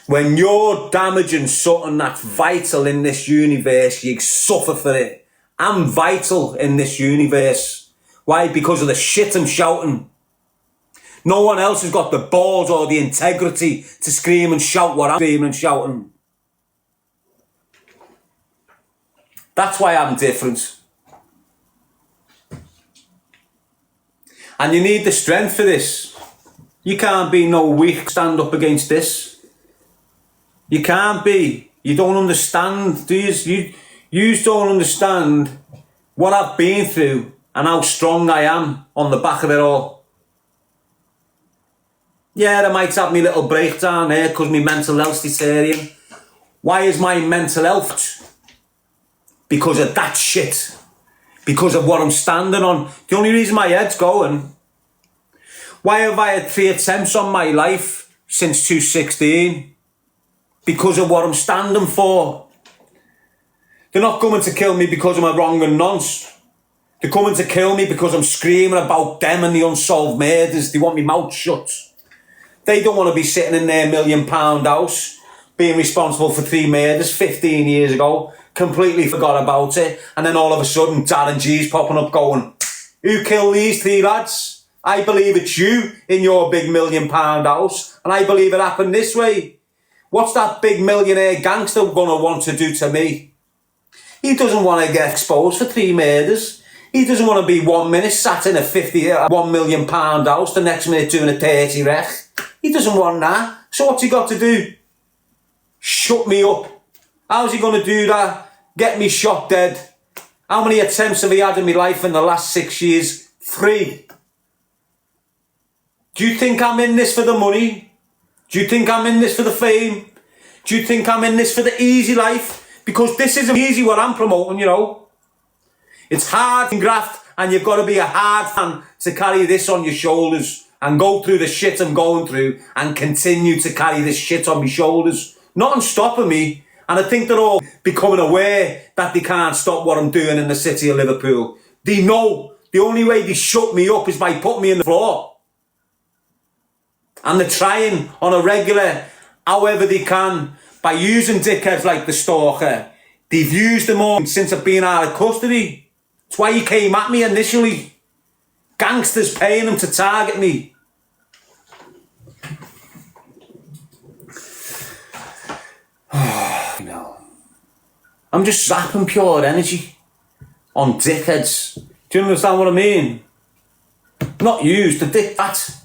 Speaker 1: When you're damaging something that's vital in this universe, you suffer for it. I'm vital in this universe. Why? Because of the shit I'm shouting. No one else has got the balls or the integrity to scream and shout what I'm screaming and shouting. That's why I'm different. And you need the strength for this. You can't be no weak, stand up against this. You can't be. You don't understand, do you? You don't understand what I've been through and how strong I am on the back of it all. Yeah, I might have my little breakdown there because my mental health's deteriorating. Why is my mental health? Because of that shit. Because of what I'm standing on. The only reason my head's going. Why have I had 3 attempts on my life since 2016? Because of what I'm standing for. They're not coming to kill me because I'm a wrong and nonce. They're coming to kill me because I'm screaming about them and the unsolved murders. They want me mouth shut. They don't want to be sitting in their £1 million house being responsible for 3 murders 15 years ago, completely forgot about it, and then all of a sudden Darren G's popping up going, who killed these 3 lads? I believe it's you in your big £1 million house, and I believe it happened this way. What's that big millionaire gangster going to want to do to me? He doesn't want to get exposed for 3 murders. He doesn't want to be 1 minute sat in a £1 million house, the next minute doing a dirty wreck. He doesn't want that. So what's he got to do? Shut me up. How's he going to do that? Get me shot dead. How many attempts have he had in my life in the last 6 years? 3. Do you think I'm in this for the money? Do you think I'm in this for the fame? Do you think I'm in this for the easy life? Because this isn't easy what I'm promoting, you know. It's hard and graft, and you've got to be a hard fan to carry this on your shoulders and go through the shit I'm going through and continue to carry this shit on my shoulders. Nothing's stopping me. And I think they're all becoming aware that they can't stop what I'm doing in the city of Liverpool. They know the only way they shut me up is by putting me on the floor. And they're trying on a regular, however they can, by using dickheads like the Stalker. They've used them all since I've been out of custody. That's why he came at me initially. Gangsters paying them to target me. No. I'm just zapping pure energy on dickheads. Do you understand what I mean? Not used, the dick that.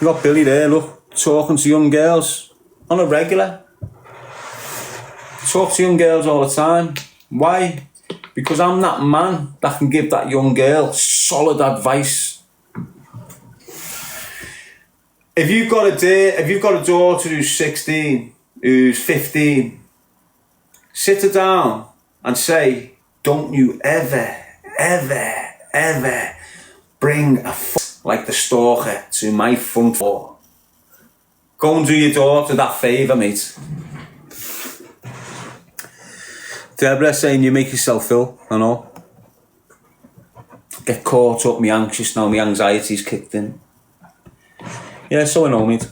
Speaker 1: You got Billy there, look, talking to young girls on a regular. Talk to young girls all the time. Why? Because I'm that man that can give that young girl solid advice. If you've got a daughter who's 16, who's 15, sit her down and say, don't you ever, ever, ever bring a like the Stalker to my front door. Go and do your daughter that favour, mate. Deborah saying you make yourself ill, I know. Get caught up, me anxious now, me anxiety's kicked in. Yeah, so I know, mate.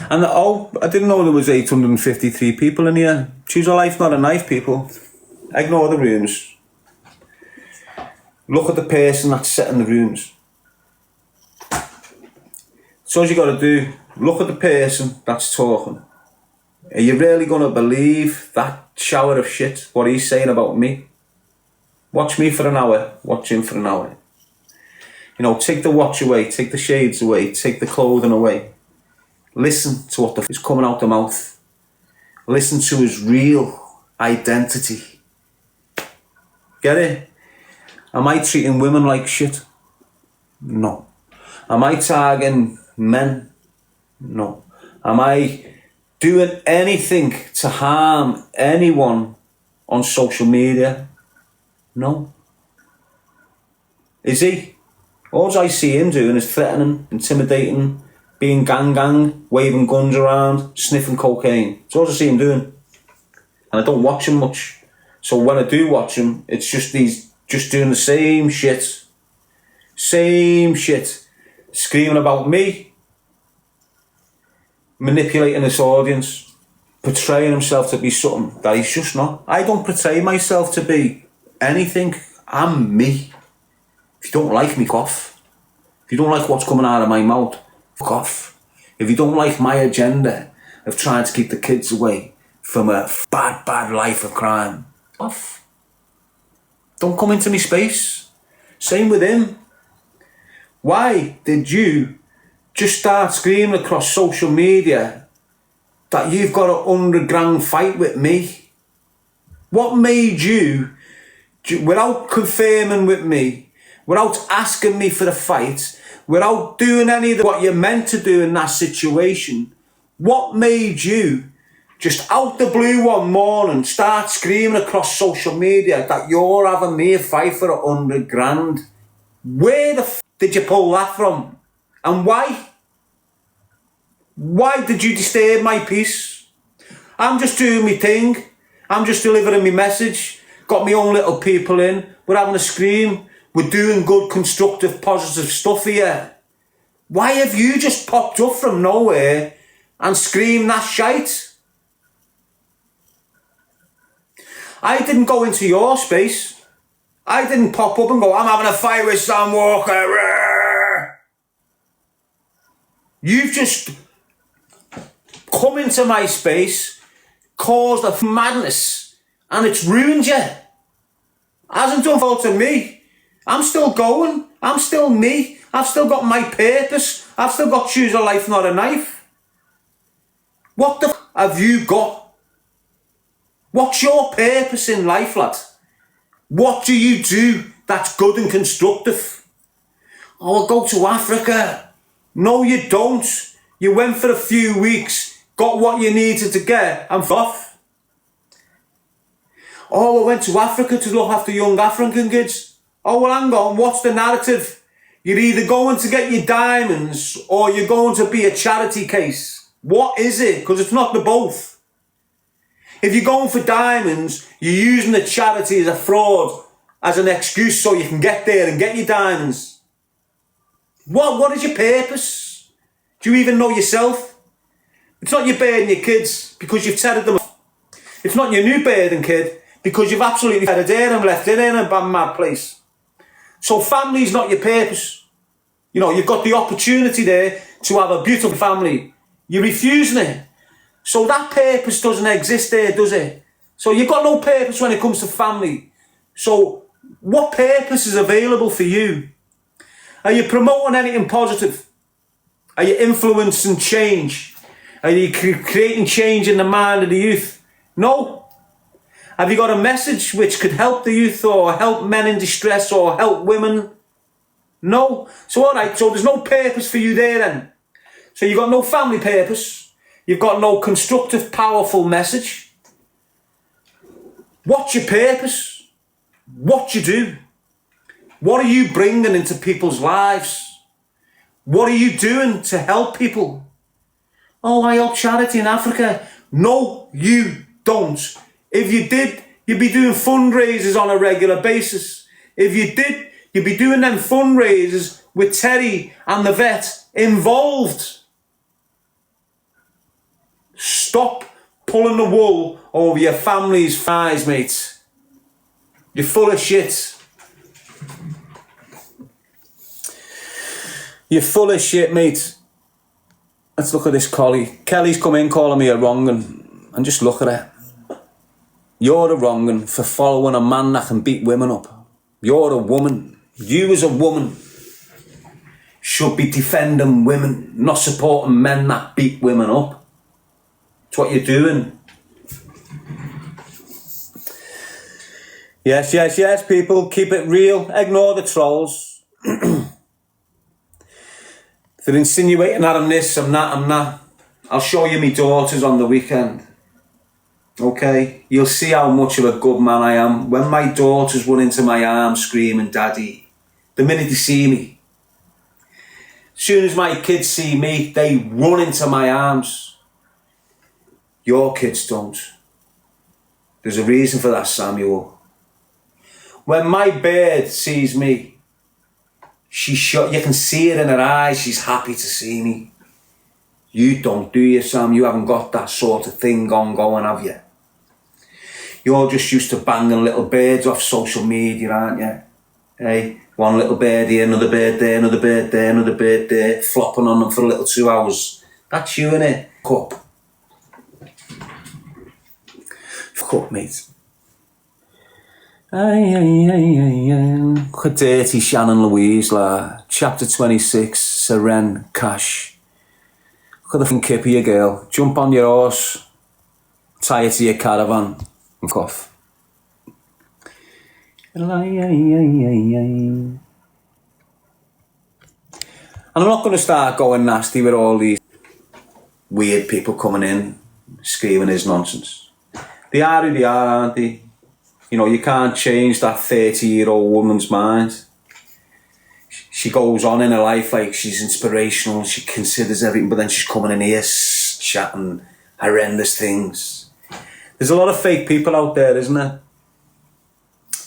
Speaker 1: And I didn't know there was 853 people in here. Choose a life, not a knife, people. Ignore the rooms. Look at the person that's setting the rooms. So all you got to do, look at the person that's talking. Are you really going to believe that shower of shit, what he's saying about me? Watch me for an hour, watch him for an hour. You know, take the watch away, take the shades away, take the clothing away. Listen to what is coming out the mouth. Listen to his real identity. Get it? Am I treating women like shit? No. Am I tagging men? No. Am I doing anything to harm anyone on social media? No. Is he? All I see him doing is threatening, intimidating, being gang, waving guns around, sniffing cocaine. That's all I see him doing. And I don't watch him much. So when I do watch him, it's just he's just doing the same shit. Same shit. Screaming about me. Manipulating this audience. Portraying himself to be something that he's just not. I don't portray myself to be anything. I'm me. If you don't like me, fuck off. If you don't like what's coming out of my mouth, fuck off. If you don't like my agenda of trying to keep the kids away from a bad life of crime, off. Don't come into me space. Same with him. Why did you just start screaming across social media that you've got an underground fight with me? What made you, without confirming with me, without asking me for a fight, without doing any of what you're meant to do in that situation, what made you just out the blue one morning start screaming across social media that you're having me a fight for 100 grand? Where the did you pull that from? And why? Why did you disturb my peace? I'm just doing my thing. I'm just delivering my message. Got my own little people in. We're having a scream. We're doing good, constructive, positive stuff here. Why have you just popped up from nowhere and screamed that shite? I didn't go into your space. I didn't pop up and go, I'm having a fight with Sam Walker. You've just come into my space, caused a madness, and it's ruined you. Hasn't done fault to me. I'm still going. I'm still me. I've still got my purpose. I've still got choose a life, not a knife. What the have you got? What's your purpose in life, lad? What do you do that's good and constructive? Oh, I'll go to Africa. No, you don't. You went for a few weeks, got what you needed to get, and off. Oh, I went to Africa to look after young African kids. Oh, well, hang on, what's the narrative? You're either going to get your diamonds or you're going to be a charity case. What is it? Because it's not the both. If you're going for diamonds, you're using the charity as a fraud, as an excuse so you can get there and get your diamonds. What is your purpose? Do you even know yourself? It's not your bird and your kids because you've tethered them. It's not your new bird and kid because you've absolutely tethered it and left it in a bad mad place. So family's not your purpose. You know, you've got the opportunity there to have a beautiful family. You're refusing it. So that purpose doesn't exist there, does it? So you've got no purpose when it comes to family. So what purpose is available for you? Are you promoting anything positive? Are you influencing change? Are you creating change in the mind of the youth? No. Have you got a message which could help the youth or help men in distress or help women? No. So all right, so there's no purpose for you there then. So you've got no family purpose. You've got no constructive, powerful message. What's your purpose? What you do? What are you bringing into people's lives? What are you doing to help people? Oh, I help charity in Africa. No, you don't. If you did, you'd be doing fundraisers on a regular basis. If you did, you'd be doing them fundraisers with Terry and the vet involved. Stop pulling the wool over your family's eyes, mate. You're full of shit. You're full of shit, mate. Let's look at this collie. Kelly's come in calling me a wrong'un, and just look at her. You're a wrong'un for following a man that can beat women up. You're a woman. You as a woman should be defending women, not supporting men that beat women up. It's what you're doing. Yes, people. Keep it real. Ignore the trolls. They're insinuating that I'm this, I'm that. I'll show you my daughters on the weekend. Okay? You'll see how much of a good man I am. When my daughters run into my arms screaming, Daddy, the minute they see me, as soon as my kids see me, they run into my arms. Your kids don't. There's a reason for that, Samuel. When my bird sees me, you can see it in her eyes, she's happy to see me. You don't, do you, Sam? You haven't got that sort of thing going, have you? You're just used to banging little birds off social media, aren't you? Hey, one little bird here, another bird there, another bird there, another bird there, flopping on them for a little 2 hours. That's you, innit? Cup. Cup, mate. Look at dirty Shannon Louise, chapter 26, Seren Cash. Look at the fucking kip of your girl. Jump on your horse, tie it to your caravan, and cough. And I'm not going to start going nasty with all these weird people coming in, screaming his nonsense. They are who they are, aren't they? You know, you can't change that 30-year-old woman's mind. She goes on in her life like she's inspirational, she considers everything, but then she's coming in here chatting horrendous things. There's a lot of fake people out there, isn't there?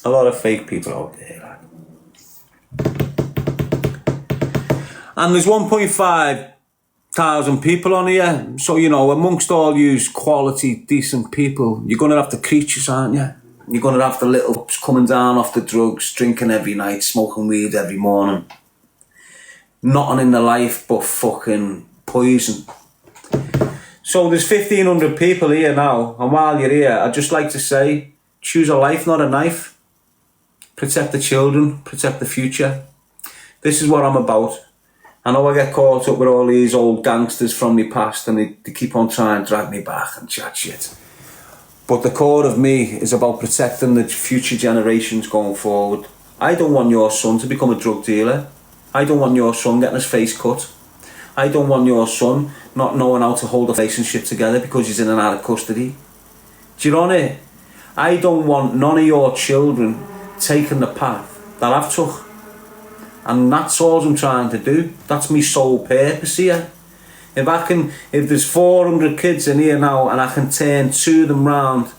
Speaker 1: A lot of fake people out there. And there's 1.5 thousand people on here, so, you know, amongst all you quality, decent people, you're going to have the creatures, aren't you? You're going to have the little coming down off the drugs, drinking every night, smoking weed every morning. Nothing in their life but fucking poison. So there's 1,500 people here now, and while you're here, I'd just like to say, choose a life, not a knife. Protect the children, protect the future. This is what I'm about. I know I get caught up with all these old gangsters from my past, and they keep on trying to drag me back and chat shit. But the core of me is about protecting the future generations going forward. I don't want your son to become a drug dealer. I don't want your son getting his face cut. I don't want your son not knowing how to hold a relationship together because he's in and out of custody. Do you know it? I don't want none of your children taking the path that I've took. And that's all I'm trying to do. That's my sole purpose here. If there's 400 kids in here now and I can turn 2 of them round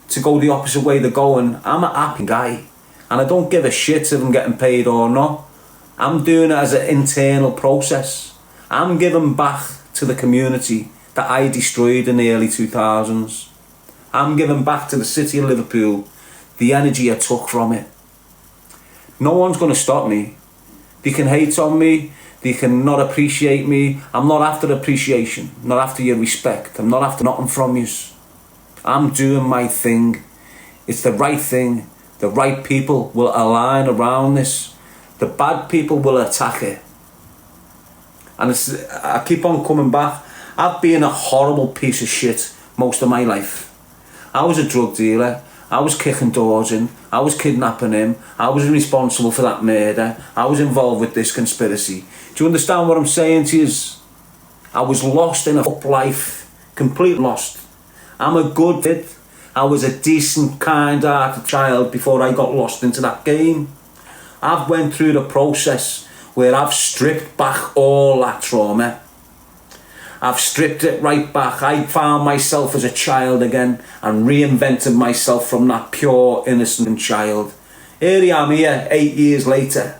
Speaker 1: to go the opposite way they're going, I'm a happy guy. And I don't give a shit if I'm getting paid or not. I'm doing it as an internal process. I'm giving back to the community that I destroyed in the early 2000s. I'm giving back to the city of Liverpool the energy I took from it. No one's going to stop me. They can hate on me. They can not appreciate me. I'm not after appreciation, not after your respect. I'm not after nothing from you. I'm doing my thing. It's the right thing. The right people will align around this. The bad people will attack it. And I keep on coming back. I've been a horrible piece of shit most of my life. I was a drug dealer. I was kicking doors in. I was kidnapping him. I was responsible for that murder. I was involved with this conspiracy. Do you understand what I'm saying to you? I was lost in a fuck life. Completely lost. I'm a good kid. I was a decent, kind-hearted child before I got lost into that game. I've went through the process where I've stripped back all that trauma. I've stripped it right back. I found myself as a child again and reinvented myself from that pure, innocent child. Here I am here, 8 years later.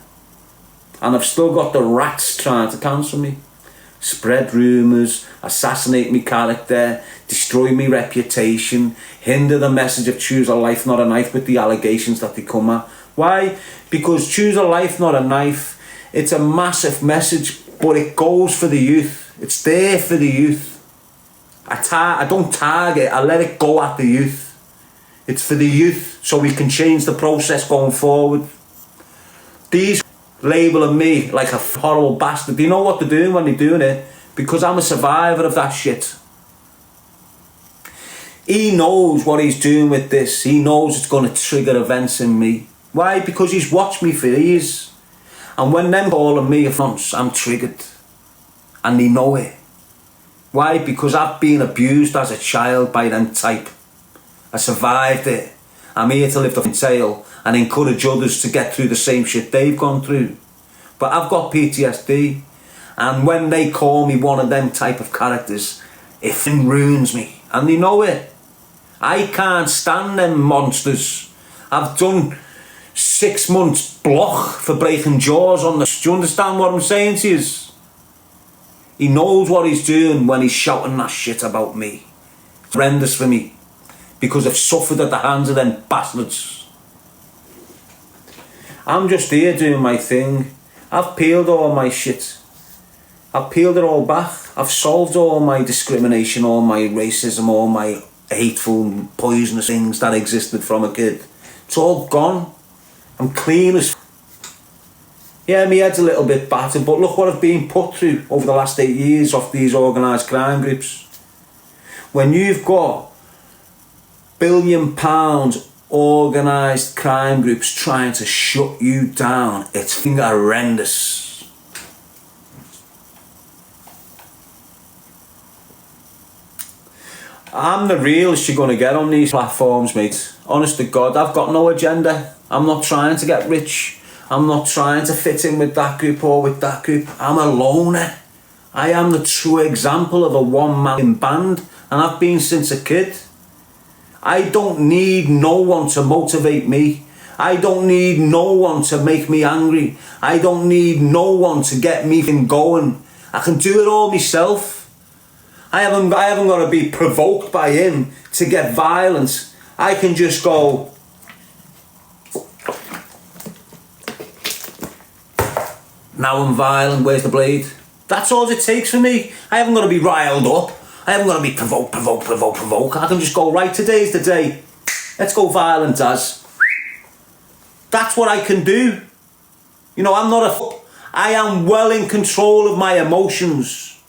Speaker 1: And I've still got the rats trying to cancel me. Spread rumours, assassinate me character, destroy me reputation, hinder the message of choose a life, not a knife with the allegations that they come at. Why? Because choose a life, not a knife. It's a massive message, but it goes for the youth. It's there for the youth. I don't target, I let it go at the youth. It's for the youth, so we can change the process going forward. These labeling me like a horrible bastard. Do you know what they're doing when they're doing it? Because I'm a survivor of that shit. He knows what he's doing with this. He knows it's going to trigger events in me. Why? Because he's watched me for years. And when them calling me a nonce, I'm triggered. And they know it. Why? Because I've been abused as a child by them type. I survived it. I'm here to lift up my tail and encourage others to get through the same shit they've gone through. But I've got PTSD, and when they call me one of them type of characters, it ruins me, and they know it. I can't stand them monsters. I've done 6 months block for breaking jaws on the... Do you understand what I'm saying to you? He knows what he's doing when he's shouting that shit about me. It's horrendous for me, because I've suffered at the hands of them bastards. I'm just here doing my thing. I've peeled all my shit. I've peeled it all back. I've solved all my discrimination, all my racism, all my hateful, poisonous things that existed from a kid. It's all gone. I'm clean as... Yeah, my head's a little bit battered, but look what I've been put through over the last 8 years off these organised crime groups. When you've got £1 billion organised crime groups trying to shut you down, it's horrendous. I'm the realest you're going to get on these platforms, mate. Honest to God, I've got no agenda. I'm not trying to get rich. I'm not trying to fit in with that group or with that group. I'm a loner. I am the true example of a one-man band, and I've been since a kid. I don't need no one to motivate me. I don't need no one to make me angry. I don't need no one to get me going. I can do it all myself. I haven't got to be provoked by him to get violent. I can just go... Now I'm violent, where's the blade? That's all it takes for me. I haven't got to be riled up. I haven't got to be provoke. I can just go, right, today's the day. Let's go violent as. That's what I can do. You know, I am well in control of my emotions.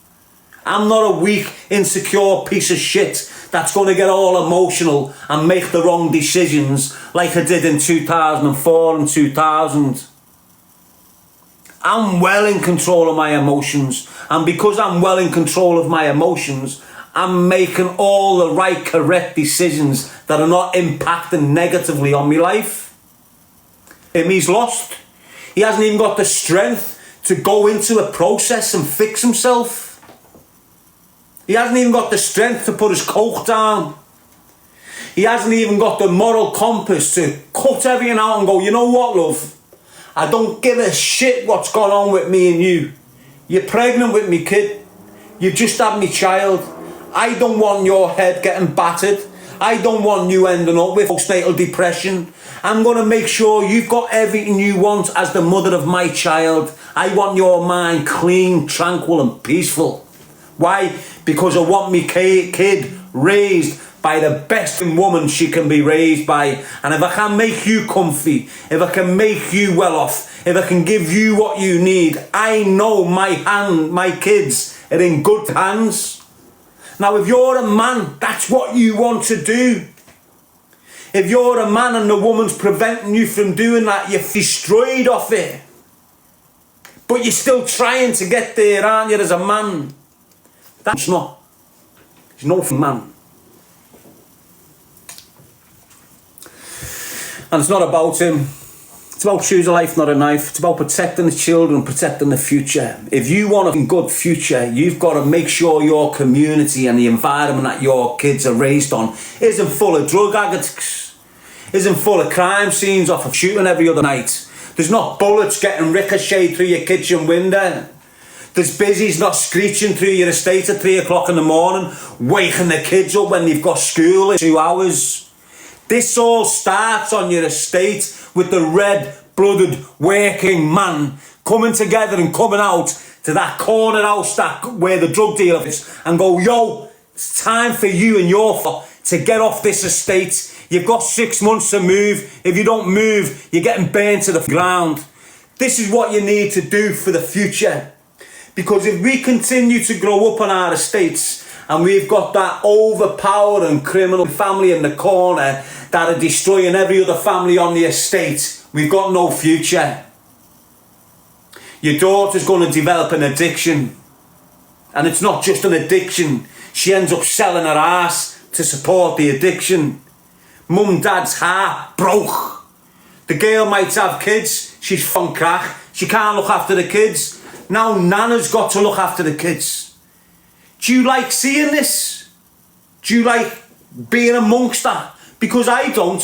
Speaker 1: I'm not a weak, insecure piece of shit that's going to get all emotional and make the wrong decisions like I did in 2004 and 2000. I'm well in control of my emotions, and because I'm well in control of my emotions, I'm making all the right, correct decisions that are not impacting negatively on my life. He's lost. He hasn't even got the strength to go into a process and fix himself. He hasn't even got the strength to put his coke down. He hasn't even got the moral compass to cut everything out and go, you know what, love? I don't give a shit what's gone on with me and you. You're pregnant with me, kid. You've just had me child. I don't want your head getting battered. I don't want you ending up with postnatal depression. I'm going to make sure you've got everything you want as the mother of my child. I want your mind clean, tranquil and peaceful. Why? Because I want me kid raised by the best woman she can be raised by. And if I can make you comfy, if I can make you well off, if I can give you what you need, I know my kids are in good hands. Now, if you're a man, that's what you want to do. If you're a man and the woman's preventing you from doing that, you're destroyed off it. But you're still trying to get there, aren't you, as a man? That's not. He's no man. And it's not about him. It's about choose a life, not a knife. It's about protecting the children, protecting the future. If you want a good future, you've got to make sure your community and the environment that your kids are raised on isn't full of drug addicts, isn't full of crime scenes off of shooting every other night. There's not bullets getting ricocheted through your kitchen window. There's busies not screeching through your estate at 3 o'clock in the morning, waking the kids up when they've got school in 2 hours. This all starts on your estate with the red-blooded working man coming together and coming out to that corner house where the drug dealer is and go, yo, it's time for you and your to get off this estate. You've got 6 months to move. If you don't move, you're getting burnt to the ground. This is what you need to do for the future. Because if we continue to grow up on our estates and we've got that overpowering criminal family in the corner that are destroying every other family on the estate, we've got no future. Your daughter's going to develop an addiction. And it's not just an addiction. She ends up selling her ass to support the addiction. Mum and dad's heart broke. The girl might have kids. She's from crack. She can't look after the kids. Now Nana's got to look after the kids. Do you like seeing this? Do you like being amongst that? Because I don't.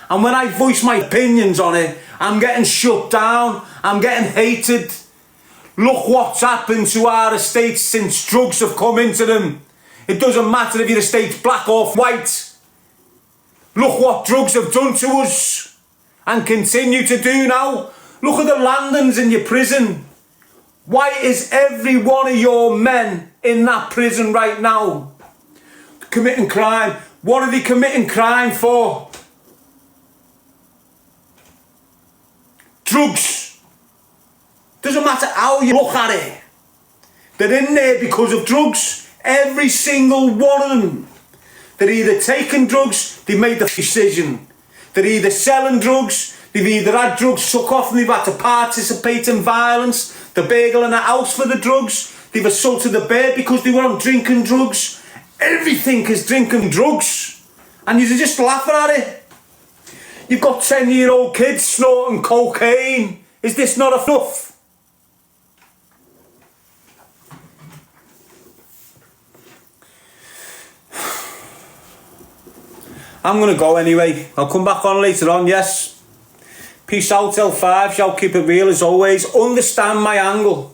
Speaker 1: And when I voice my opinions on it, I'm getting shut down. I'm getting hated. Look what's happened to our estates since drugs have come into them. It doesn't matter if your estate's black or white. Look what drugs have done to us and continue to do now. Look at the landings in your prison. Why is every one of your men in that prison right now committing crime? What are they committing crime for? Drugs. Doesn't matter how you look at it. They're in there because of drugs. Every single one of them. They're either taking drugs, they made the decision. They're either selling drugs, they've either had drugs took off and they've had to participate in violence. They're burgling a house for the drugs. They've assaulted a bear because they weren't drinking drugs. Everything is drinking drugs. And you're just laughing at it. You've got 10-year-old kids snorting cocaine. Is this not enough? I'm going to go anyway. I'll come back on later on, yes. Peace out till 5. Shall keep it real as always. Understand my angle.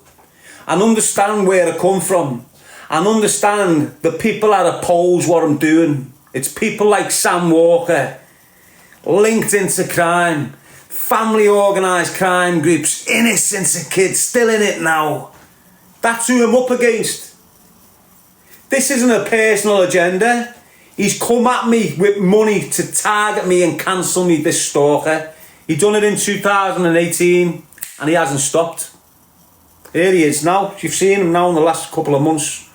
Speaker 1: And understand where I come from. And understand the people that oppose what I'm doing. It's people like Sam Walker. Linked into crime. Family organised crime groups. Innocent kids still in it now. That's who I'm up against. This isn't a personal agenda. He's come at me with money to target me and cancel me, this stalker. He done it in 2018 and he hasn't stopped. Here he is now. You've seen him now in the last couple of months.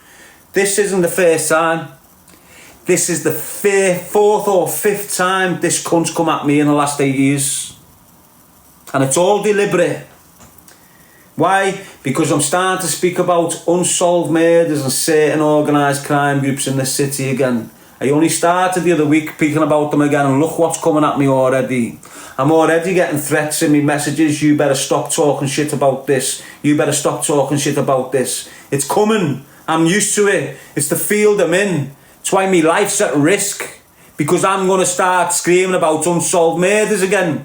Speaker 1: This isn't the first time. This is the fourth or fifth time this cunt's come at me in the last 8 years. And it's all deliberate. Why? Because I'm starting to speak about unsolved murders and certain organised crime groups in the city again. I only started the other week speaking about them again, and look what's coming at me already. I'm already getting threats in my messages. You better stop talking shit about this. You better stop talking shit about this. It's coming. I'm used to it. It's the field I'm in. It's why my life's at risk. Because I'm going to start screaming about unsolved murders again.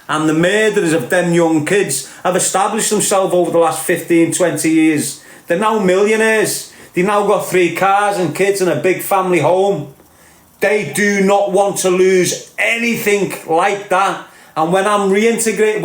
Speaker 1: And the murderers of them young kids have established themselves over the last 15, 20 years. They're now millionaires. They've now got 3 cars and kids and a big family home. They do not want to lose anything like that. And when I'm reinstigating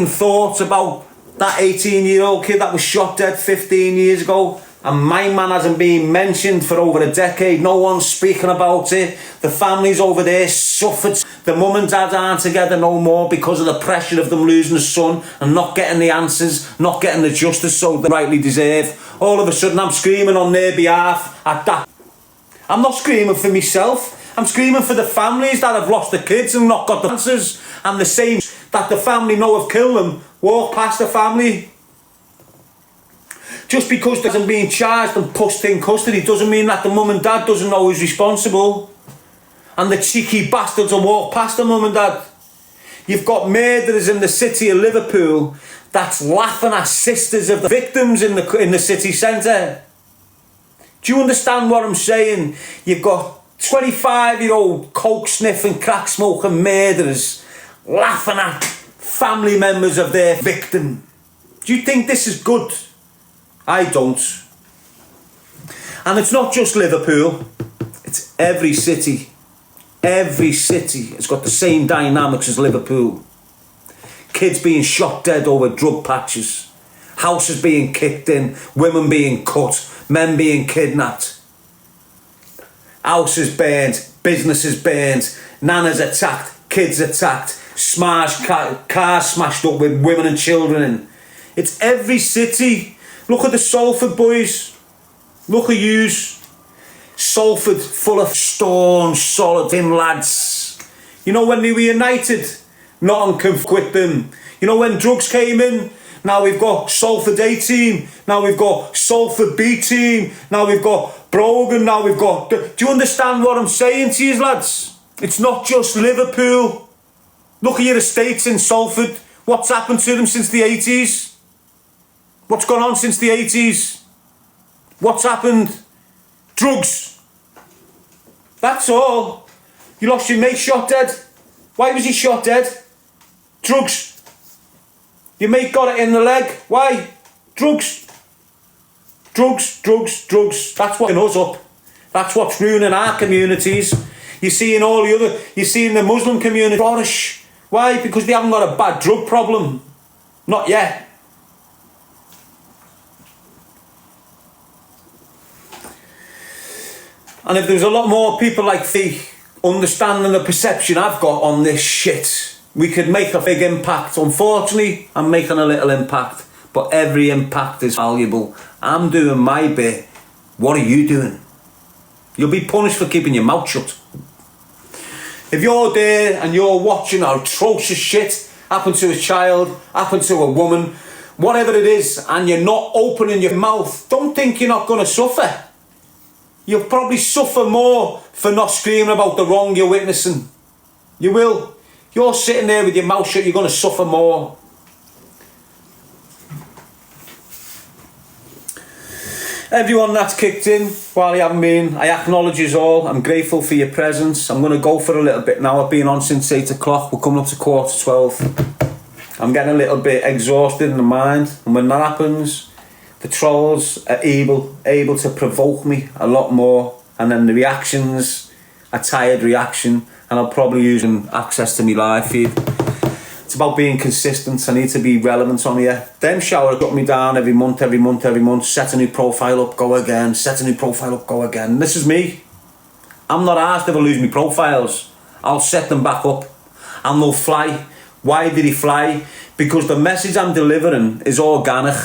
Speaker 1: thoughts about that 18-year-old kid that was shot dead 15 years ago, and my man hasn't been mentioned for over a decade. No one's speaking about it. The families over there suffered. The mum and dad aren't together no more because of the pressure of them losing a son and not getting the answers, not getting the justice so they rightly deserve. All of a sudden I'm screaming on their behalf at that. I'm not screaming for myself. I'm screaming for the families that have lost their kids and not got the answers. And the same that the family know have killed them walk past the family. Just because they hasn't been charged and pushed in custody doesn't mean that the mum and dad doesn't know who's responsible. And the cheeky bastards will walk past the mum and dad. You've got murderers in the city of Liverpool that's laughing at sisters of the victims in the city centre. Do you understand what I'm saying? You've got 25-year-old coke sniffing, crack smoking murderers laughing at family members of their victim. Do you think this is good? I don't. And it's not just Liverpool, it's every city. Every city has got the same dynamics as Liverpool. Kids being shot dead over drug patches, houses being kicked in, women being cut, men being kidnapped, houses burned, businesses burned, nanas attacked, kids attacked, smashed cars smashed up with women and children in. It's every city. Look at the Salford boys. Look at yous. Salford full of staunch, solid lads. You know, when they were united, nothing can quit them. You know, when drugs came in, now we've got Salford A team, now we've got Salford B team, now we've got Brogan, now we've got... Do you understand what I'm saying to you, lads? It's not just Liverpool. Look at your estates in Salford. What's happened to them since the 80s? What's gone on since the 80s? What's happened? Drugs. That's all. You lost your mate shot dead. Why was he shot dead? Drugs. Your mate got it in the leg. Why? Drugs. Drugs, drugs, drugs. That's what's us up. That's what's ruining our communities. You're seeing you're seeing the Muslim community flourish. Why? Because they haven't got a bad drug problem. Not yet. And if there was a lot more people like me understanding the perception I've got on this shit, we could make a big impact. Unfortunately, I'm making a little impact, but every impact is valuable. I'm doing my bit. What are you doing? You'll be punished for keeping your mouth shut. If you're there and you're watching atrocious shit happen to a child, happen to a woman, whatever it is, and you're not opening your mouth, don't think you're not going to suffer. You'll probably suffer more for not screaming about the wrong you're witnessing. You will. You're sitting there with your mouth shut, you're going to suffer more. Everyone that's kicked in while you haven't been, I acknowledge you all. I'm grateful for your presence. I'm going to go for a little bit now. I've been on since 8 o'clock. We're coming up to 11:45. I'm getting a little bit exhausted in the mind. And when that happens, the trolls are able to provoke me a lot more, and then the reactions, a tired reaction, and I'll probably use access to my live feed. It's about being consistent. I need to be relevant on here. Them shower got me down every month, set a new profile up, go again, set a new profile up, go again. And this is me. I'm not asked if I lose my profiles. I'll set them back up and they'll fly. Why did he fly? Because the message I'm delivering is organic.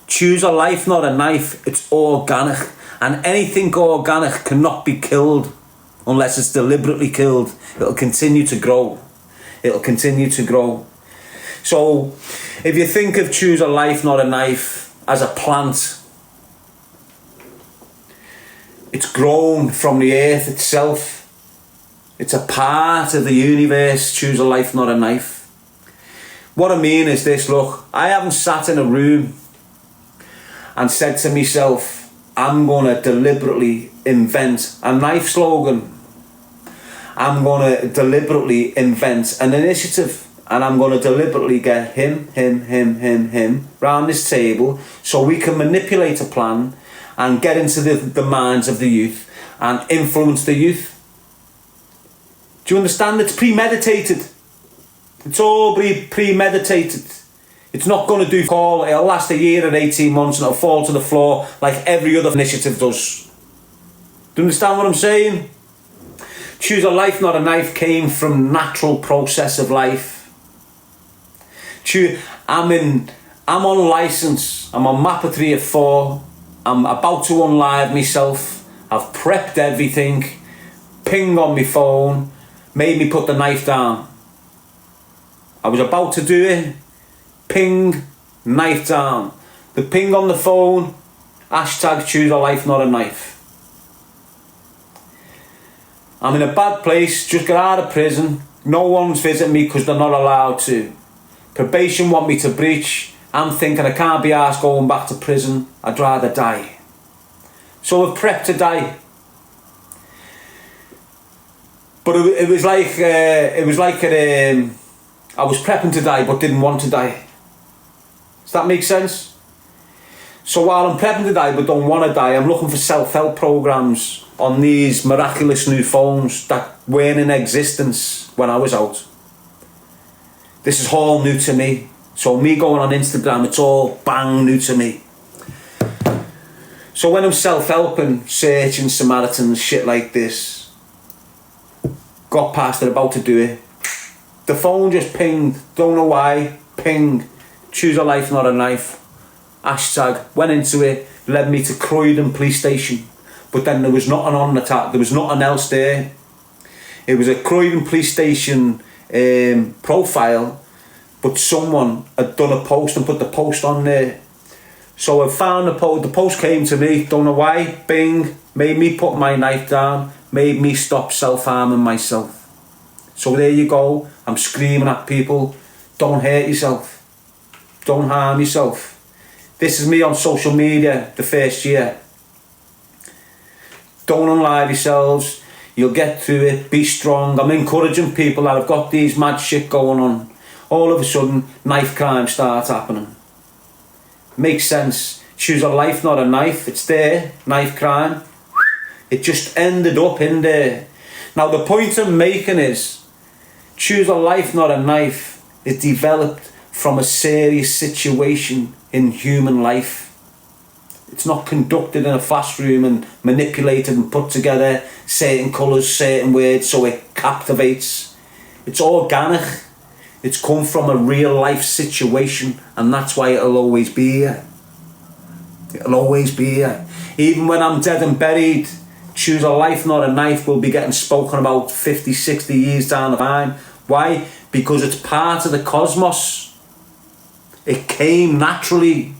Speaker 1: Choose a life, not a knife. It's organic. And anything organic cannot be killed unless it's deliberately killed. It'll continue to grow. It'll continue to grow. So if you think of choose a life, not a knife as a plant, it's grown from the earth itself. It's a part of the universe. Choose a life, not a knife. What I mean is this, look, I haven't sat in a room and said to myself, I'm going to deliberately invent a knife slogan. I'm going to deliberately invent an initiative, and I'm going to deliberately get him round this table so we can manipulate a plan and get into the minds of the youth and influence the youth. Do you understand? It's premeditated. It's all premeditated. It's not going to it'll last a year and 18 months and it'll fall to the floor like every other initiative does. Do you understand what I'm saying? Choose a life, not a knife came from natural process of life. I'm on license. I'm on Mappa 3 at 4. I'm about to unlive myself. I've prepped everything. Ping on my phone. Made me put the knife down. I was about to do it. Ping, knife down. The ping on the phone, hashtag choose a life, not a knife. I'm in a bad place, just got out of prison. No one's visiting me because they're not allowed to. Probation want me to breach. I'm thinking I can't be arsed going back to prison. I'd rather die. So I've prepped to die. But it was like I was prepping to die but didn't want to die. Does that make sense? So while I'm prepping to die but don't want to die, I'm looking for self-help programs on these miraculous new phones that weren't in existence when I was out. This is all new to me. So me going on Instagram, it's all bang new to me. So when I'm self-helping, searching Samaritans, shit like this, got past it, about to do it, the phone just pinged, don't know why, ping, choose a life, not a knife, hashtag, went into it, led me to Croydon police station, but then there was nothing on the tap, there was nothing else there. It was a Croydon police station profile, but someone had done a post and put the post on there. So I found the post came to me, don't know why, bing, made me put my knife down, made me stop self-harming myself. So there you go, I'm screaming at people, don't hurt yourself, don't harm yourself. This is me on social media the first year. Don't unalive yourselves, you'll get through it, be strong. I'm encouraging people that have got these mad shit going on. All of a sudden, knife crime starts happening. Makes sense. Choose a life, not a knife. It's there, knife crime. It just ended up in there. Now the point I'm making is, choose a life, not a knife. It developed from a serious situation in human life. It's not conducted in a fast room and manipulated and put together certain colours, certain words so it captivates. It's organic. It's come from a real life situation, and that's why it'll always be here. It'll always be here. Even when I'm dead and buried, choose a life, not a knife will be getting spoken about 50, 60 years down the line. Why? Because it's part of the cosmos. It came naturally.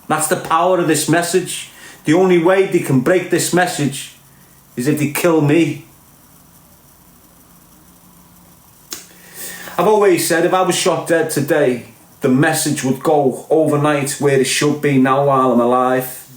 Speaker 1: That's the power of this message. The only way they can break this message is if they kill me. I've always said if I was shot dead today, the message would go overnight where it should be now while I'm alive.